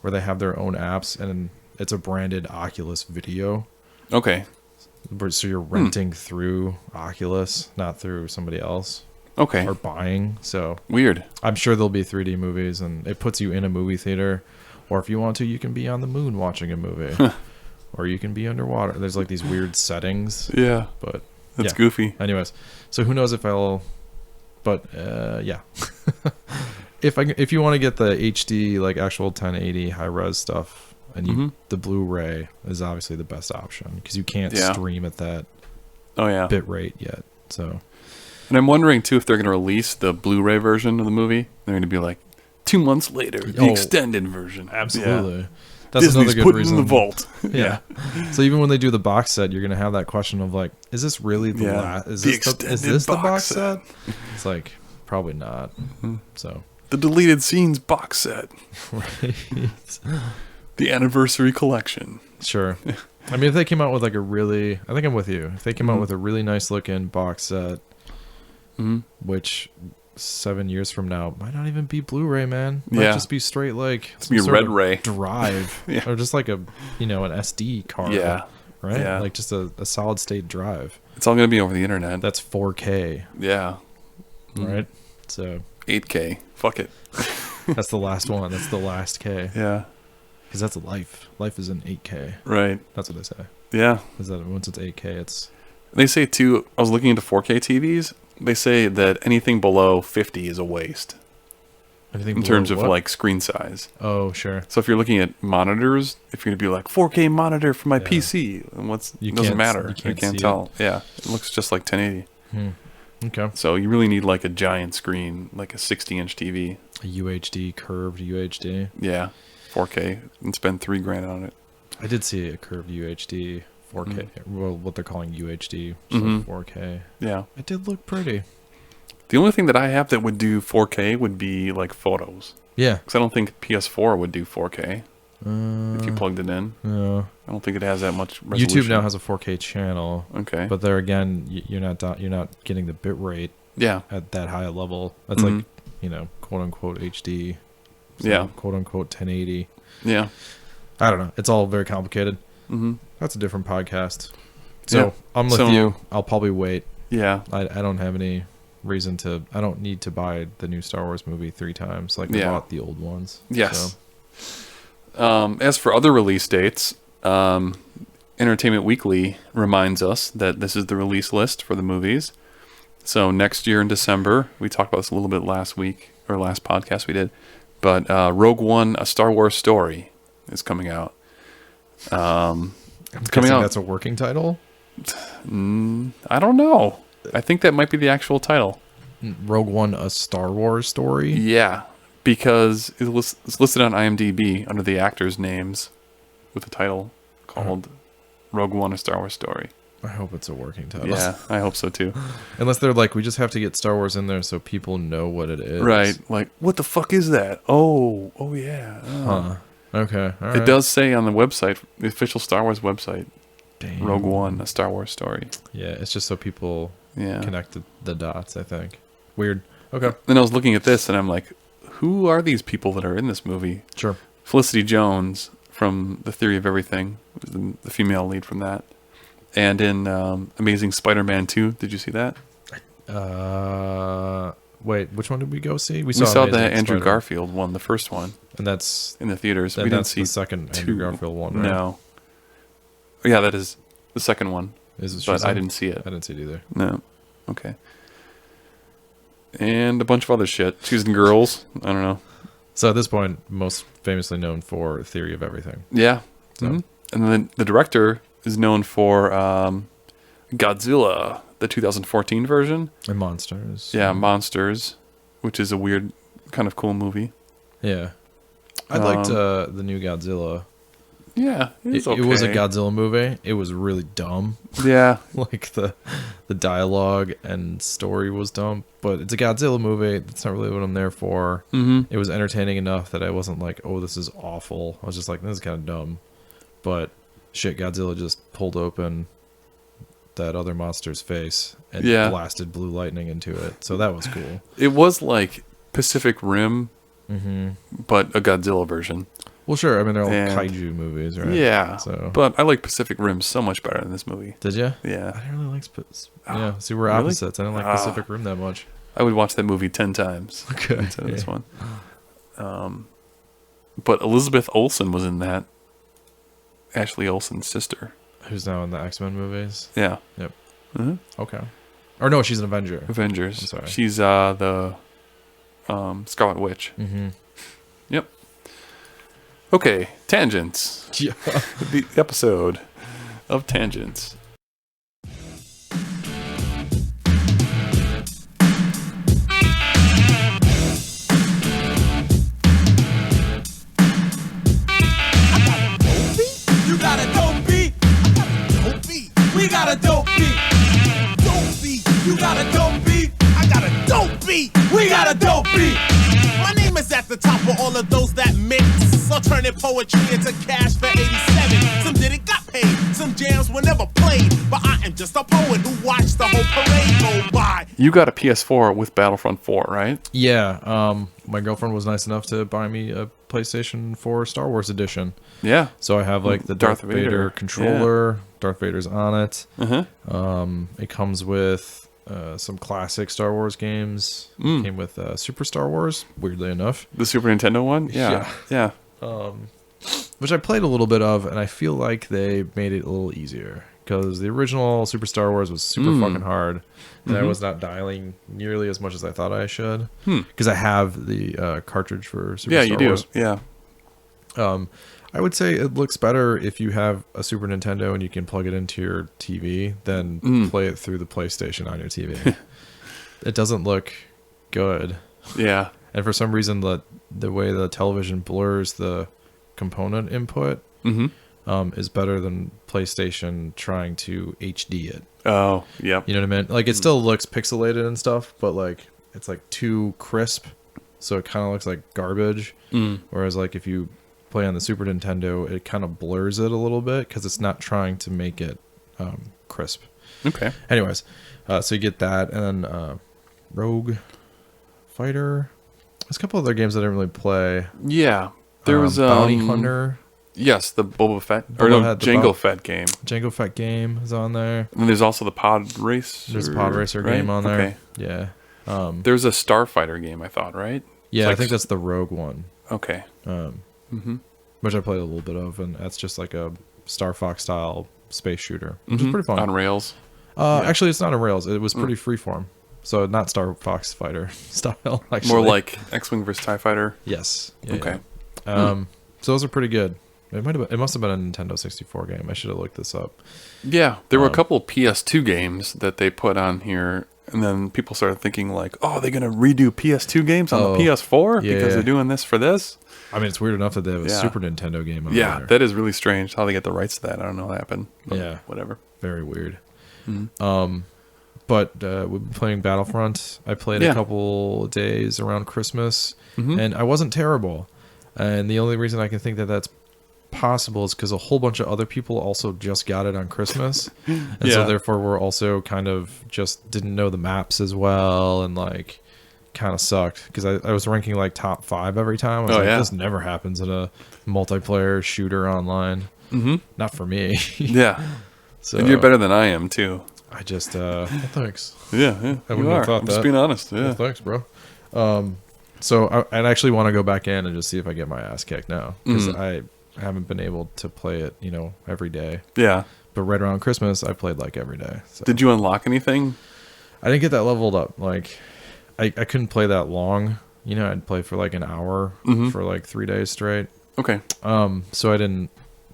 where they have their own apps, and it's a branded Oculus video. Okay. So you're renting through Oculus, not through somebody else. Okay. Or buying. So weird. I'm sure there'll be 3D movies, and it puts you in a movie theater. Or if you want to, you can be on the moon watching a movie. Or you can be underwater. There's like these weird settings. Yeah. But that's goofy. Anyways, so who knows if I'll... But yeah. if you want to get the HD like actual 1080 high res stuff, and the Blu-ray is obviously the best option because you can't stream at that bit rate yet. So, and I'm wondering too if they're going to release the Blu-ray version of the movie. They're going to be like 2 months later, the extended version. Absolutely. Yeah. That's Disney's another good putting reason. in the vault. Yeah. So even when they do the box set, you're gonna have that question of like, is this really the last? Is this the box set? It's like probably not. So the deleted scenes box set, right. The anniversary collection. Sure. I mean, if they came out with like I think I'm with you. If they came out with a really nice looking box set, which 7 years from now might not even be Blu-ray, man. Might just be straight like be red ray drive or just like an SD card. Right. Yeah. Like just a solid state drive. It's all gonna be over the internet. That's 4K. Yeah. Right. So 8K. Fuck it. That's the last one. That's the last K. Yeah. Because that's life. Life is in 8K. Right. That's what I say. Yeah. Is that once it's 8K, it's. They say too. I was looking into 4K TVs. They say that anything below 50 is a waste. Anything in terms of what? like screen size. Oh, sure. So if you're looking at monitors, if you're gonna be like 4K monitor for my PC, and it doesn't matter. You can't tell. Yeah, it looks just like 1080. Okay. So you really need like a giant screen, like a 60-inch TV. A UHD, curved UHD. Yeah, 4K, and spend $3,000 on it. I did see a curved UHD 4K. Well, what they're calling UHD, so 4K. Yeah, it did look pretty. The only thing that I have that would do 4K would be like photos. Yeah, because I don't think PS4 would do 4K if you plugged it in. No, I don't think it has that much resolution. YouTube now has a 4K channel. Okay, but there again, you're not getting the bit rate. Yeah, at that high a level. That's like quote unquote HD. So quote unquote 1080. Yeah, I don't know. It's all very complicated. That's a different podcast. So I'm with you. I'll probably wait. Yeah, I don't have any reason to. I don't need to buy the new Star Wars movie 3 times like I bought the old ones. Yes. So. As for other release dates, Entertainment Weekly reminds us that this is the release list for the movies. So next year in December, we talked about this a little bit last week or last podcast we did, but Rogue One: A Star Wars Story is coming out. It's coming out. That's a working title. I don't know. I think that might be the actual title. Rogue One: A Star Wars Story? Yeah, because it's listed on IMDb under the actors' names with a title called Rogue One: A Star Wars Story. I hope it's a working title. Yeah, I hope so too. Unless they're like, we just have to get Star Wars in there so people know what it is. Right. Like, what the fuck is that? Oh yeah. Oh. Huh. Okay. All right. It does say on the website, the official Star Wars website, Damn. Rogue One: A Star Wars Story. Yeah, it's just so people connect the dots, I think. Weird. Okay. Then I was looking at this and I'm like, who are these people that are in this movie? Sure. Felicity Jones from The Theory of Everything, was the female lead from that. And in Amazing Spider-Man 2, did you see that? Wait, which one did we go see? We saw the Andrew Garfield one, the first one. And that's in the theaters. We didn't see the second Andrew Garfield one, right? No. Yeah, that is the second one. But I didn't see it. I didn't see it either. No. Okay. And a bunch of other shit. Choosing Girls. I don't know. So at this point, most famously known for Theory of Everything. Yeah. So. And then the director is known for Godzilla, the 2014 version. And Monsters. Yeah, Monsters, which is a weird, kind of cool movie. Yeah. I liked the new Godzilla. Yeah, it was a Godzilla movie. It was really dumb. Yeah. Like the dialogue and story was dumb. But it's a Godzilla movie. That's not really what I'm there for. It was entertaining enough that I wasn't like, oh, this is awful. I was just like, this is kind of dumb. But shit, Godzilla just pulled open that other monster's face and blasted blue lightning into it. So that was cool. It was like Pacific Rim, but a Godzilla version. Well, sure. I mean, they're all kaiju movies, right? Yeah. So, but I like Pacific Rim so much better than this movie. Did you? Yeah. I didn't really like. Yeah. See, we're opposites. I don't like Pacific Rim that much. I would watch that movie 10 times instead of this one. But Elizabeth Olsen was in that. Ashley Olsen's sister. Who's now in the X-Men movies? Yeah. Yep. Okay. Or no, she's an Avenger. Avengers. I'm sorry. She's the Scarlet Witch. Mm-hmm. Yep. Okay, tangents. Yeah. The episode of tangents. You got a dope beat. I got a dope beat. We got a dope beat. Dope beat. You got a dope beat. I got a dope beat. We got a dope beat. My name is at the top of all of those that mix. Alternative poetry into cash for 87. Some did it, got paid. Some jams were never played. But I am just a poet who watched the whole parade go by. You got a PS4 with Battlefront 4, right? Yeah. My girlfriend was nice enough to buy me a PlayStation 4 Star Wars edition. Yeah. So I have like the Darth Vader controller. Yeah. Darth Vader's on it. Uh-huh. It comes with some classic Star Wars games. Came with Super Star Wars, weirdly enough. The Super Nintendo one? Yeah. Which I played a little bit of, and I feel like they made it a little easier. Because the original Super Star Wars was super fucking hard. And I was not dialing nearly as much as I thought I should. Because I have the cartridge for Super Star Wars. Yeah. I would say it looks better if you have a Super Nintendo and you can plug it into your TV than play it through the PlayStation on your TV. It doesn't look good. Yeah. And for some reason, the way the television blurs the component input is better than PlayStation trying to HD it. Oh, yep. You know what I mean? Like, it still looks pixelated and stuff, but like it's like too crisp, so it kind of looks like garbage. Whereas like if you play on the Super Nintendo, it kind of blurs it a little bit because it's not trying to make it crisp. Okay. Anyways, so you get that, and then Rogue Fighter. There's a couple other games that I didn't really play. Yeah. There was Bounty Hunter. Yes, the Boba Fett Jango Fett game. Jango Fett game is on there. And there's also the Pod Racer. There's a Pod Racer game on there. Okay. Yeah. There's a Starfighter game, I thought, right? Yeah, Like I think that's the Rogue one. Okay. Which I played a little bit of, and that's just like a Star Fox style space shooter, which is pretty fun. On rails. Actually, it's not on rails. It was pretty freeform, so not Star Fox Fighter style. Actually, More like X-Wing versus TIE Fighter. yes. Yeah, Okay. yeah. So those are pretty good. It must have been a Nintendo 64 game. I should have looked this up. Yeah, there were a couple of PS2 games that they put on here, and then people started thinking like, "Oh, they're gonna redo PS2 games on the PS4 because they're doing this for this." I mean, it's weird enough that they have a Super Nintendo game on Yeah, there. that is really strange how they get the rights to that. I don't know what happened. But Yeah. whatever. Very weird. But we've been playing Battlefront. I played a couple days around Christmas, and I wasn't terrible. And the only reason I can think that that's possible is because a whole bunch of other people also just got it on Christmas, and so therefore we're also kind of just didn't know the maps as well, and like kind of sucked because I was ranking like top 5 every time. I was like, this never happens in a multiplayer shooter online. Not for me. Yeah. So And you're better than I am too. I just well, thanks. Yeah, I you wouldn't are. have thought I'm that. just being honest. Yeah. Well, thanks, bro. So I'd actually want to go back in and just see if I get my ass kicked now because I haven't been able to play it, every day. Yeah. But right around Christmas, I played like every day. So. Did you unlock anything? I didn't get that leveled up. Like, I couldn't play that long. I'd play for like an hour for like 3 days straight. Okay. So I didn't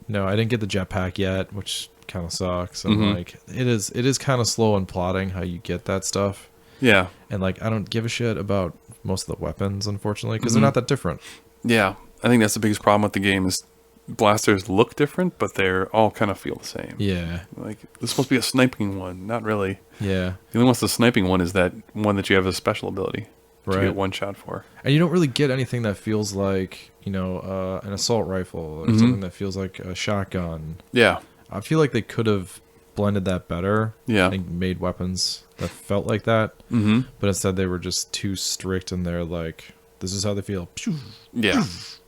get the jetpack yet, which kind of sucks. And like, it is kind of slow in plotting how you get that stuff. Yeah. And like, I don't give a shit about most of the weapons, unfortunately, because they're not that different. Yeah. I think that's the biggest problem with the game is blasters look different, but they're all kind of feel the same. Yeah. Like, there's supposed to be a sniping one. Not really. Yeah. The only one's the sniping one is that one that you have a special ability. Right. To get one shot for. And you don't really get anything that feels like, an assault rifle or something that feels like a shotgun. Yeah. I feel like they could have blended that better. Yeah. And made weapons that felt like that. But instead they were just too strict and they're like, this is how they feel. Yeah.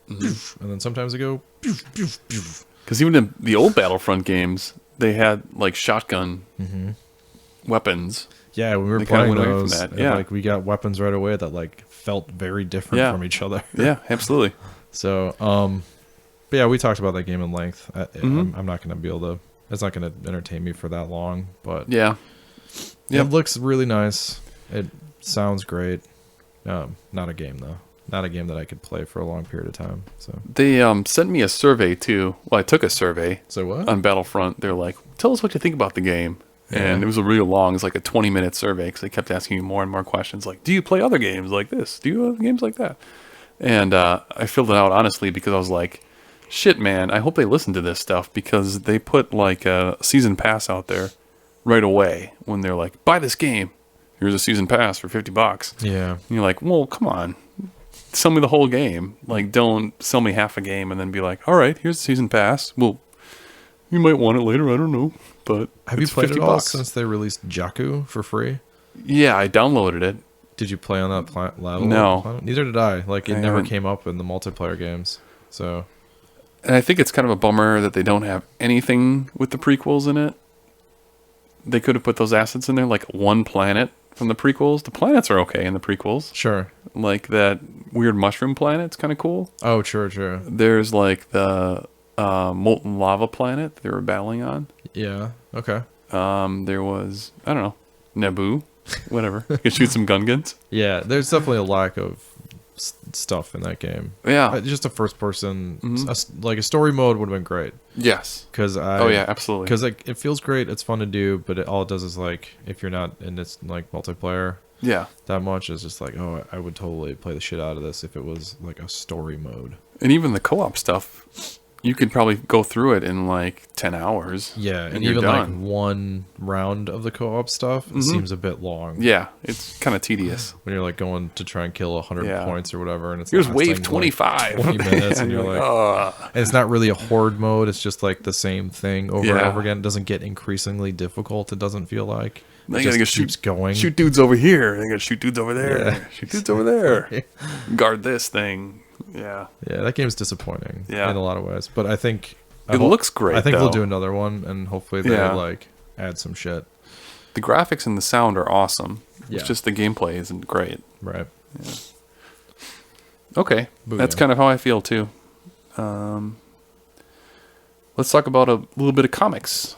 And then sometimes they go. Because even in the old Battlefront games, they had like shotgun weapons. Yeah, when we were They kinda playing went away from those, that, and, yeah. like we got weapons right away that like felt very different from each other. Yeah, absolutely. So, but yeah, we talked about that game in length. I'm not going to be able to. It's not going to entertain me for that long, but Yeah. it looks really nice. It sounds great. Not a game though. Not a game that I could play for a long period of time. So They sent me a survey too. Well, I took a survey what? on Battlefront. They're like, "Tell us what you think about the game." And it was a really long. It's like a 20-minute survey because they kept asking me more and more questions. Like, "Do you play other games like this? Do you have games like that?" And I filled it out honestly because I was like, "Shit, man! I hope they listen to this stuff because they put like a season pass out there right away when they're like, buy this game. Here's a season pass for $50." Yeah. And you're like, well, come on. Sell me the whole game. Like, don't sell me half a game and then be like, all right, here's the season pass. Well, you might want it later. I don't know. But Have you it's played it all $50. since they released Jakku for free? Yeah, I downloaded it. Did you play on that level? No. Neither did I. Like, it I never haven't. came up in the multiplayer games. So, And I think it's kind of a bummer that they don't have anything with the prequels in it. They could have put those assets in there, like one planet from the prequels. The planets are okay in the prequels. sure. Like that weird mushroom planet's kind of cool. Oh, sure. There's like the molten lava planet they were battling on. Yeah. Okay. There was, I don't know, Naboo, whatever. You could shoot some guns. Yeah, there's definitely a lack of stuff in that game. Yeah. Just a first person, Mhm. like a story mode would have been great. Yes. Because Oh yeah, absolutely. Because like it feels great, it's fun to do, but all it does is like if you're not in this like multiplayer Yeah. that much, it's just like, oh, I would totally play the shit out of this if it was like a story mode. And even the co-op stuff, you could probably go through it in like 10 hours. Yeah, and you're even done. like one round of the co-op stuff seems a bit long. Yeah, it's kind of tedious. When you're like going to try and kill 100 Yeah. points or whatever, and it's Here's lasting, wave like, 25. 20 minutes, and you're like, "Ugh." and it's not really a horde mode. It's just like the same thing over and Yeah. over again. It doesn't get increasingly difficult. It doesn't feel like Now it you gotta just go keeps going. shoot dudes over here. They gotta shoot dudes over there. Yeah. Shoot dudes over there. Guard this thing. Yeah. Yeah, that game's disappointing Yeah. in a lot of ways. But I think It looks great, I think though. they'll do another one, and hopefully they'll Yeah. like add some shit. The graphics and the sound are awesome. Yeah. It's just the gameplay isn't great. Right. Okay. Booyah. That's kind of how I feel too. Let's talk about a little bit of comics.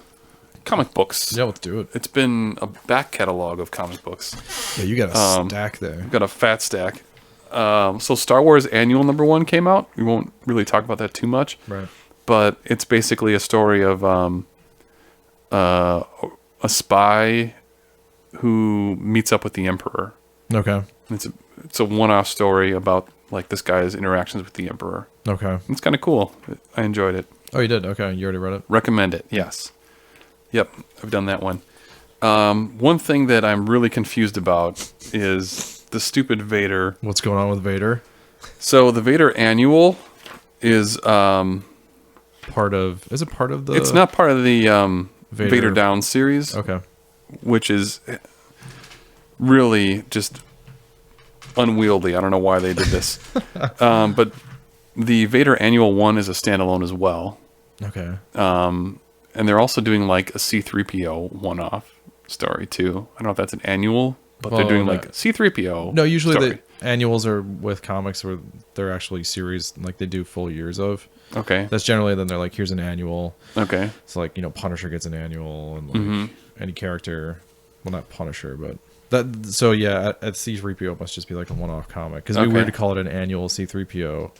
Comic books. Yeah, let's do it. It's been a back catalog of comic books. Yeah, you got a stack there. I've got a fat stack. So Star Wars Annual #1 came out. We won't really talk about that too much. Right. But it's basically a story of a spy who meets up with the Emperor. Okay. It's a one-off story about like this guy's interactions with the Emperor. Okay. It's kind of cool. I enjoyed it. Oh, you did? Okay. You already read it? Recommend it. Yes. Yep. I've done that one. One thing that I'm really confused about is the stupid Vader. What's going on with Vader? So the Vader Annual is Part of... Is it part of the... it's not part of the Vader- Vader Down series, Okay. which is really just unwieldy. I don't know why they did this. But the Vader Annual 1 is a standalone as well. Okay. And they're also doing like a C-3PO one-off story too. I don't know if that's an annual, but Well, they're doing no. like C-3PO. No, usually story. the annuals are with comics where they're actually series, like they do full years of. Okay. That's generally then they're like, here's an annual. Okay. It's like, Punisher gets an annual, and like Mhm. any character, well, not Punisher, but that. So yeah, at C-3PO must just be like a one-off comic because it'd be Okay. weird to call it an annual C-3PO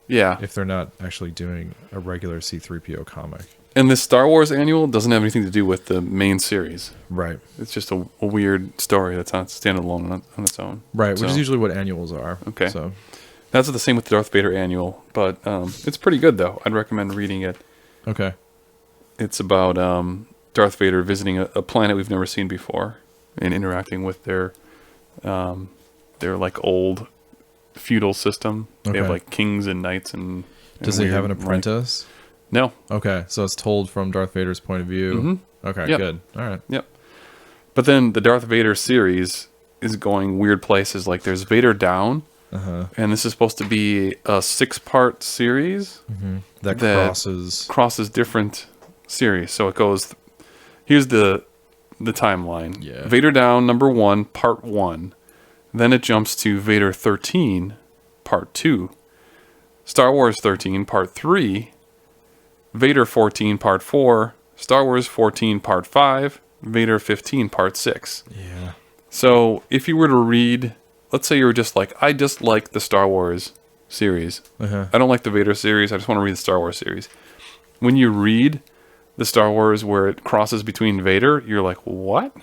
Yeah. if they're not actually doing a regular C-3PO comic. And this Star Wars Annual doesn't have anything to do with the main series. Right. It's just a weird story that's not standalone on its own. Right, which So, is usually what annuals are. Okay. So that's the same with the Darth Vader Annual, but it's pretty good though. I'd recommend reading it. okay. It's about Darth Vader visiting a planet we've never seen before and interacting with their like old feudal system. They have Okay. like kings and knights and Does he have an weird, like- apprentice? No. Okay, so it's told from Darth Vader's point of view. Mhm. Okay, Yep. good. All right. Yep. But then the Darth Vader series is going weird places. Like there's Vader Down, and this is supposed to be a 6-part series That That- crosses. different series. So it goes. Here's the timeline. Yeah. Vader Down #1, Part 1. Then it jumps to Vader 13, Part 2. Star Wars 13, Part 3. Vader 14, Part 4. Star Wars 14, Part 5. Vader 15, Part 6. Yeah. So if you were to read let's say you were just like, I just like the Star Wars series. Uh-huh. I don't like the Vader series. I just want to read the Star Wars series. When you read the Star Wars where it crosses between Vader, you're like, what?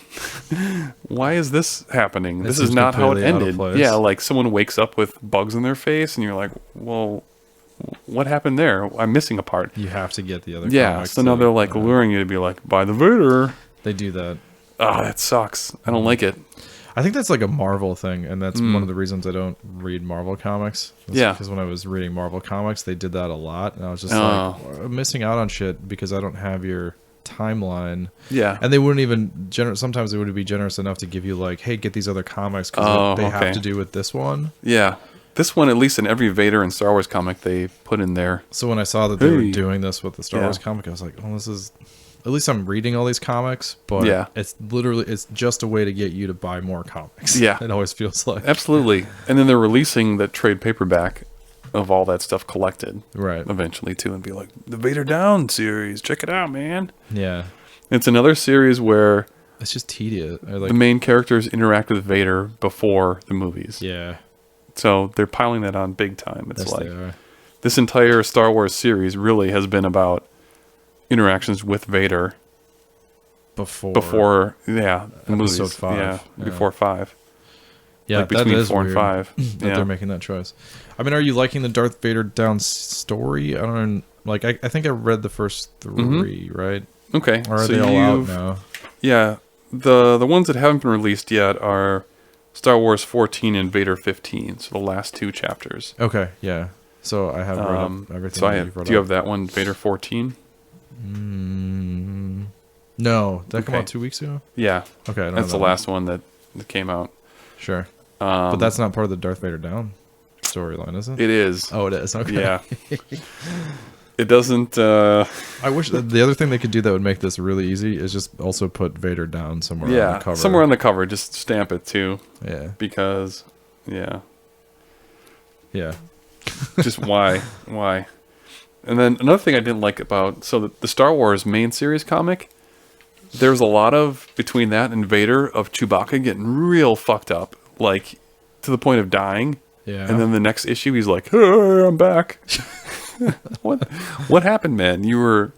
Why is this happening? This is seems not how it completely out of ended. place. Yeah, like someone wakes up with bugs in their face, and you're like, well, what happened there? I'm missing a part. You have to get the other. Yeah, comics so now to- they're like luring you to be like, buy the Vader. They do that. Oh, that sucks. I don't like it. I think that's like a Marvel thing, and that's one of the reasons I don't read Marvel comics. Yeah. Because when I was reading Marvel comics, they did that a lot, and I was just Oh. like, I'm missing out on shit because I don't have your timeline. Yeah. And they wouldn't even sometimes they would be generous enough to give you like, hey, get these other comics because Oh, they okay. have to do with this one. Yeah. This one, at least in every Vader and Star Wars comic, they put in there. So when I saw that they were Hey. doing this with the Star Yeah. Wars comic, I was like, oh, this is. At least I'm reading all these comics, but Yeah. it's just a way to get you to buy more comics. Yeah. It always feels like. Absolutely. And then they're releasing the trade paperback of all that stuff collected Right. eventually, too, and be like, the Vader Down series. Check it out, man. Yeah. It's another series where It's just tedious. I like, the main characters interact with Vader before the movies. yeah. So they're piling that on big time. It's Yes, like they are. this entire Star Wars series really has been about interactions with Vader before the movies. Episode 5. Yeah, Yeah. before 5. Yeah, like between that is 4 and weird 5. that Yeah. they're making that choice. I mean, are you liking the Darth Vader down story? I don't like. I think I read the first 3, right? Okay. Or are so they all out you've- now? Yeah. The ones that haven't been released yet are Star Wars 14 and Vader 15. So the last 2 chapters. Okay, yeah. So I have read up everything. So that you've read do you up. have that one, Vader 14? No, did that come Okay. out 2 weeks ago? Yeah. Okay, I don't That's know the that last one that came out. Sure, but that's not part of the Darth Vader down storyline, is it? It is. Oh, it is. Okay. Yeah. It doesn't. I wish the other thing they could do that would make this really easy is just also put Vader down somewhere on Yeah. the cover. Somewhere on the cover, just stamp it too, Yeah. because yeah. Yeah. Just why? And then another thing I didn't like about the Star Wars main series comic, there's a lot of between that and Vader of Chewbacca getting real fucked up, like to the point of dying. Yeah. And then the next issue, he's like, "Hey, I'm back." What happened, man? You were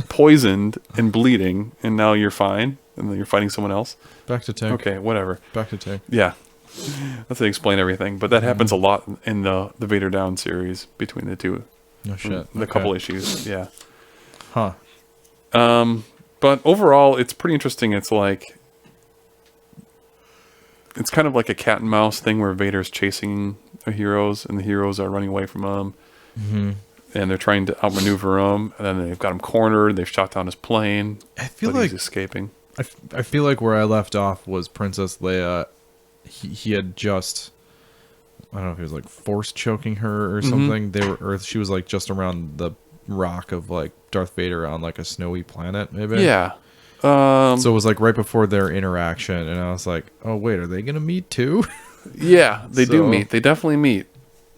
poisoned and bleeding, and now you're fine, and then you're fighting someone else. Back to tank. Okay, whatever. Back to tank. Yeah, that's to explain everything. But that happens a lot in the Vader Down series between the two. No shit. The Okay. couple issues, yeah. Huh. But overall, it's pretty interesting. It's like it's kind of like a cat and mouse thing where Vader's chasing the heroes, and the heroes are running away from him, and they're trying to outmaneuver him. And then they've got him cornered. They've shot down his plane. I feel but like he's escaping. I feel like where I left off was Princess Leia. He had just, I don't know if he was like force choking her or something. They were, or she was like just around the rock of like Darth Vader on like a snowy planet, maybe. Yeah. So it was like right before their interaction, and I was like, "Oh wait, are they gonna meet too?" Yeah, they do So- meet. They definitely meet.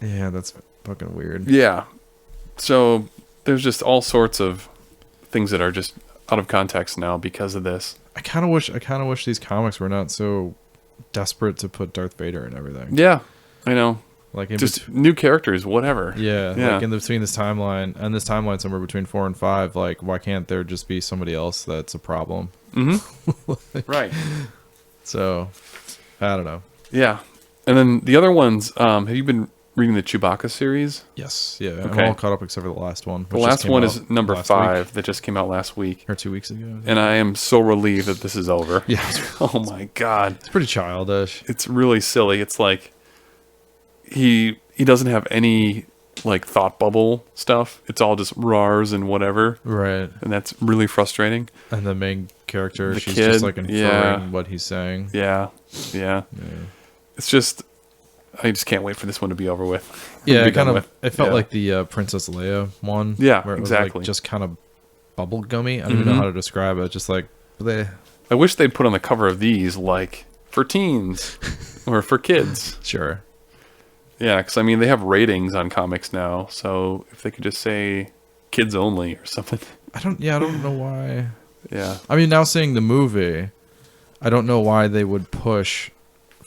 Yeah, that's fucking weird. Yeah. So there's just all sorts of things that are just out of context now because of this. I kind of wish these comics were not so desperate to put Darth Vader in everything. Yeah, I know. Like in Just new characters, whatever. yeah, Yeah. like in between this timeline and this timeline somewhere between 4 and 5, like why can't there just be somebody else that's a problem? Right. So I don't know. Yeah. And then the other ones, have you been reading the Chewbacca series? Yes, yeah, Okay. I'm all caught up except for the last one. The which just last came one out is number last 5 week, that just came out last week. or 2 weeks ago. And I am so relieved that this is over. Yeah, Oh my God. it's pretty childish. It's really silly. It's like he doesn't have any like thought bubble stuff. It's all just rars and whatever. Right. And that's really frustrating. And the main character, The she's kid, just like inferring yeah. what he's saying. Yeah. Yeah. It's just I just can't wait for this one to be over with. Yeah, Be it kind done of. with. It felt Yeah. like the Princess Leia one. Yeah, where it was exactly. like just kind of bubble gummy. I don't even know how to describe it. Just like bleh. I wish they'd put on the cover of these like for teens or for kids. Sure. Yeah, because I mean they have ratings on comics now, so if they could just say kids only or something. I don't know why. Yeah. I mean, now seeing the movie, I don't know why they would push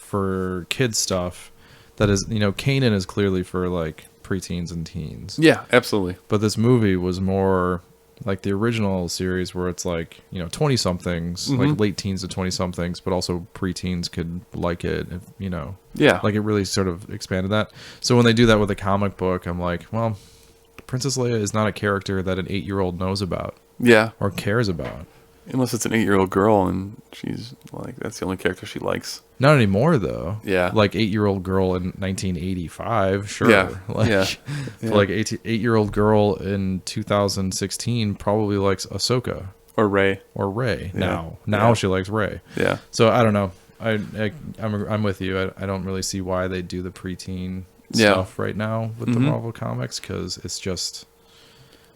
for kids stuff that is, Kanan is clearly for like preteens and teens. Yeah, absolutely. But this movie was more like the original series where it's like, 20 somethings, like late teens to 20 somethings, but also preteens could like it, Yeah. like it really sort of expanded that. So when they do that with a comic book, I'm like, well, Princess Leia is not a character that an 8-year-old knows about Yeah. or cares about. Unless it's an 8-year-old girl and she's like, that's the only character she likes. Not anymore, though. Yeah. Like 8-year-old girl in 1985, sure. Yeah. Like, Yeah. like 8-year-old girl in 2016 probably likes Ahsoka Or Rey. or Rey. Yeah. Now Yeah. she likes Rey. Yeah. So I don't know. I'm with you. I don't really see why they do the preteen Yeah. stuff right now with the Marvel comics, because it's just.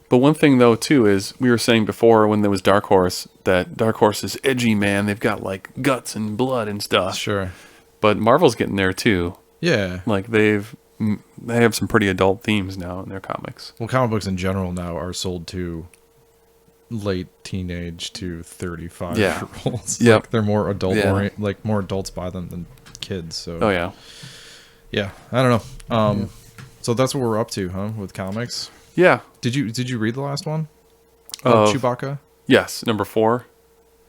But one thing, though, too, is we were saying before when there was Dark Horse, that Dark Horse is edgy, man. They've got, like, guts and blood and stuff. Sure. But Marvel's getting there, too. Yeah. Like, they have some pretty adult themes now in their comics. Well, comic books in general now are sold to late teenage to 35-year-olds. Yep. Like, they're more adult Yeah. like more adults buy them than kids. So Oh, yeah. yeah, I don't know. So that's what we're up to, huh? With comics. Yeah. Did you read the last one? Of- Chewbacca. Yes, number 4.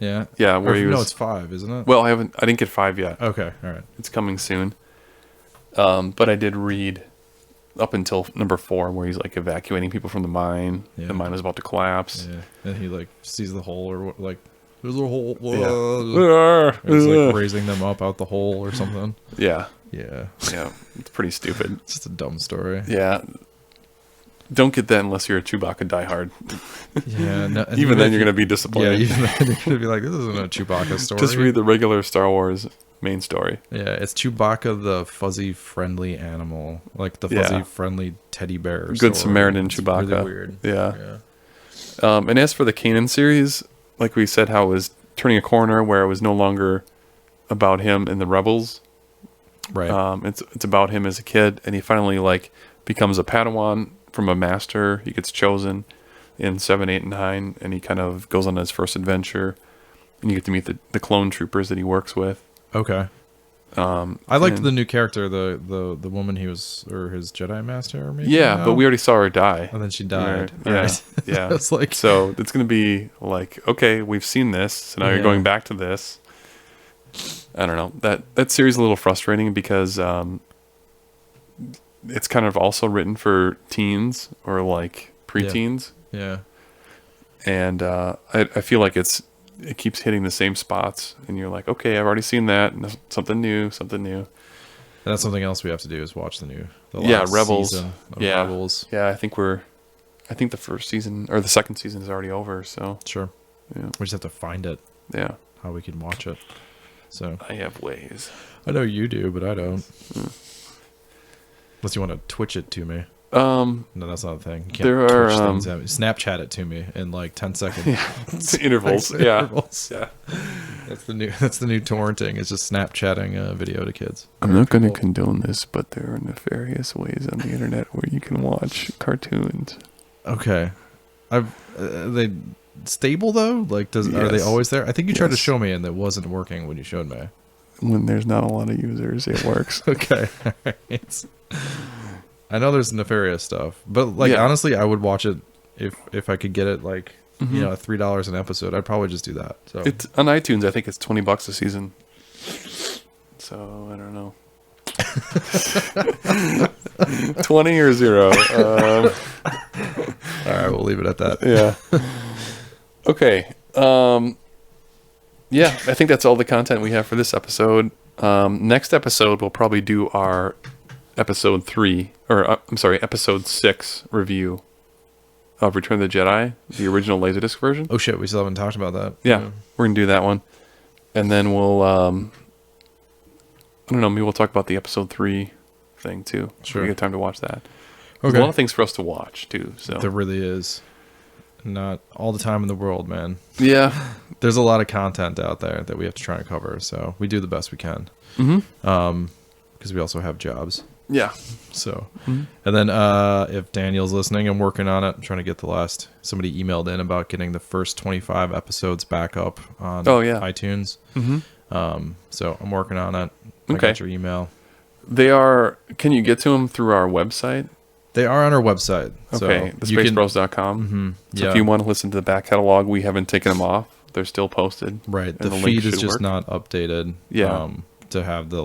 Yeah. Yeah, where Or, he no, was... it's 5, isn't it? Well, I didn't get 5 yet. Okay. All right. It's coming soon. But I did read up until number 4, where he's like evacuating people from the mine. Yeah. The mine is about to collapse. Yeah. And he like sees the hole, or like there's a hole. Yeah. It's like raising them up out the hole or something. Yeah. Yeah. Yeah. It's pretty stupid. It's just a dumb story. Yeah. Don't get that unless you're a Chewbacca diehard. Yeah. No, Even then, you're going to be Yeah, disappointed. even then you're gonna be like, this isn't a Chewbacca story. Just read the regular Star Wars main story. Yeah, it's Chewbacca the fuzzy friendly animal, like the fuzzy Yeah. friendly teddy bear. Good story. Samaritan It's Chewbacca. Really weird. Yeah. Yeah. And as for the Kanan series, like we said, how it was turning a corner where it was no longer about him and the rebels. Right. It's about him as a kid, and he finally like becomes a Padawan from a master. He gets chosen in 7, 8, and 9, and he kind of goes on his first adventure, and you get to meet the clone troopers that he works with. Okay. I liked and- the new character, the woman he was, or his Jedi master, maybe. Yeah, now? but we already saw her die. And then she died. Yeah, Right. yeah. It's like, So it's going to be like, okay, we've seen this, so now Yeah. you're going back to this. I don't know. That series is a little frustrating because it's kind of also written for teens or like preteens, yeah. and I feel like it keeps hitting the same spots, and you're like, okay, I've already seen that, and something new. And that's something else we have to do is watch the Yeah, last Rebels. season of Yeah. Rebels. Yeah, I think the first season or the second season is already over. So Sure. yeah, We just have to find it, yeah, how we can watch it. So I have ways. I know you do, but I don't. Unless you want to Twitch it to me. No, that's not a thing. You can't There are, Twitch things at me. Snapchat it to me in like 10 seconds. Intervals. Yeah. Intervals. Yeah. That's the new torrenting. It's just Snapchatting a video to kids. I'm not going to condone this, but there are nefarious ways on the internet where you can watch cartoons. Okay. Are they stable though? Like, are they Yes. always there? I think you tried to Yes. show me and it wasn't working when you showed me. When there's not a lot of users, it works. Okay. Alright. I know there's nefarious stuff, but like Yeah. honestly, I would watch it if I could get it like Mhm. $3 an episode. I'd probably just do that. So It's on iTunes. I think it's $20 a season. So I don't know. 20 or 0. all right, we'll leave it at that. Yeah. Okay. Yeah, I think that's all the content we have for this episode. Next episode, we'll probably do our episode 3, or episode 6 review of Return of the Jedi, the original Laserdisc version. Oh shit, we still haven't talked about that. Yeah, we're gonna do that one, and then we'll, I don't know, maybe we'll talk about the episode 3 thing too. Sure. We get time to watch that. There's Okay. a lot of things for us to watch too. So There really is. Not all the time in the world, man. yeah, There's a lot of content out there that we have to try and cover, so we do the best we can. Because we also have jobs. yeah, So, Mhm. and then if Daniel's listening, I'm working on it. I'm trying to get somebody emailed in about getting the first 25 episodes back up on Oh, yeah. iTunes. So I'm working on it. I Okay. got your email. Can you get to them through our website? They are on our website. Okay, So you can- thespacebros.com. So yeah. if you want to listen to the back catalog, we haven't taken them off. They're still posted. Right. and The link feed is should just work. not updated. Yeah. To have the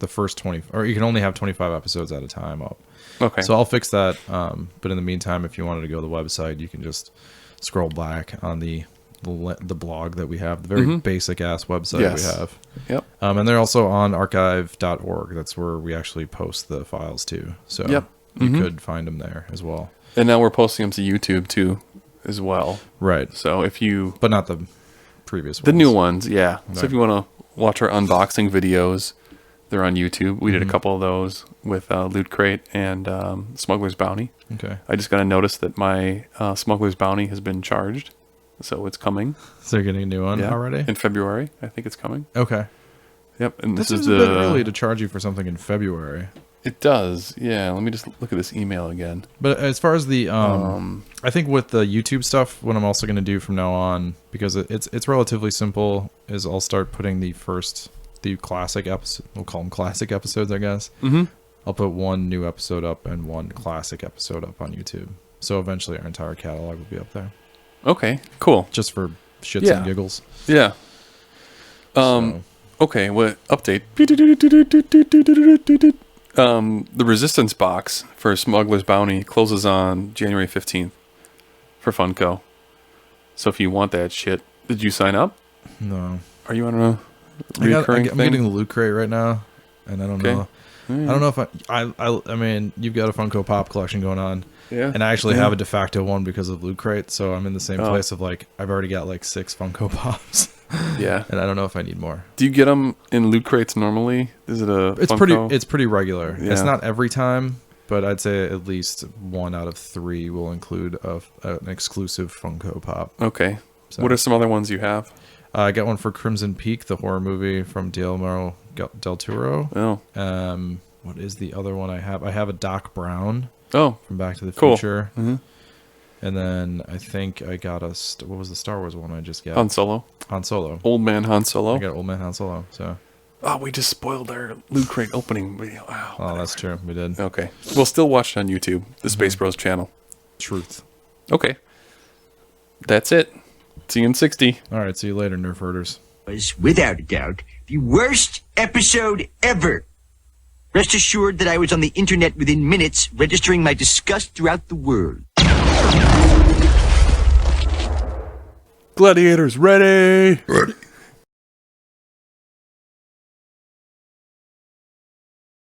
first 20, or you can only have 25 episodes at a time up. Okay. So I'll fix that. But in the meantime, if you wanted to go to the website, you can just scroll back on the blog that we have, the very basic ass website Yes. we have. Yep. And they're also on archive.org. That's where we actually post the files too. So Yep. you could find them there as well. And now we're posting them to YouTube too, as well. Right. So if you But not the previous ones. the new ones, yeah. So Right. if you want to watch our unboxing videos, they're on YouTube. We did a couple of those with Loot Crate and Smuggler's Bounty. Okay. I just got a notice that my Smuggler's Bounty has been charged, so it's coming. So you're getting a new one Yeah, already? in February. I think it's coming. Okay. Yep, and This this is is a bit the. early to charge you for something in February. It does, yeah. Let me just look at this email again. But as far as the, I think with the YouTube stuff, what I'm also going to do from now on, because it's relatively simple, is I'll start putting the classic episode. We'll call them classic episodes, I guess. Mm-hmm. I'll put one new episode up and one classic episode up on YouTube. So eventually our entire catalog will be up there, Okay, cool. just for shits Yeah. and giggles. Yeah. So, Okay, what update? The Resistance box for Smuggler's Bounty closes on January 15th for Funko. So if you want that shit, did you sign up? no. Are you on a I'm recurring getting thing? the Loot Crate right now, and I don't Okay. know. I don't know if I mean, you've got a Funko Pop collection going on, Yeah. and I actually Yeah. have a de facto one because of Loot Crate, so I'm in the same Oh. place of like, I've already got like 6 Funko Pops, Yeah. and I don't know if I need more. Do you get them in loot crates normally? Is it a It's Funko? it's pretty regular. It's Yeah. not every time, but I'd say at least 1 out of 3 will include an exclusive Funko Pop. Okay. So, What are some other ones you have? I got one for Crimson Peak, the horror movie from Guillermo del Toro. Oh. What is the other one I have? I have a Doc Brown Oh. from Back to the Cool. Future. Mm-hmm. And then I think I got what was the Star Wars one I just got? Han Solo. Han Solo. Old Man Han I Solo. got Old Man Han Solo. So, Oh, we just spoiled our loot crate opening video. Wow. oh, that's true. We did. Okay. We'll still watch it on YouTube, the Space Bros channel. Truth. Okay. That's it. See you in 60. All right. See you later, Nerf herders. Was, without a doubt, the worst episode ever. Rest assured that I was on the internet within minutes, registering my disgust throughout the world. Gladiators ready. Ready.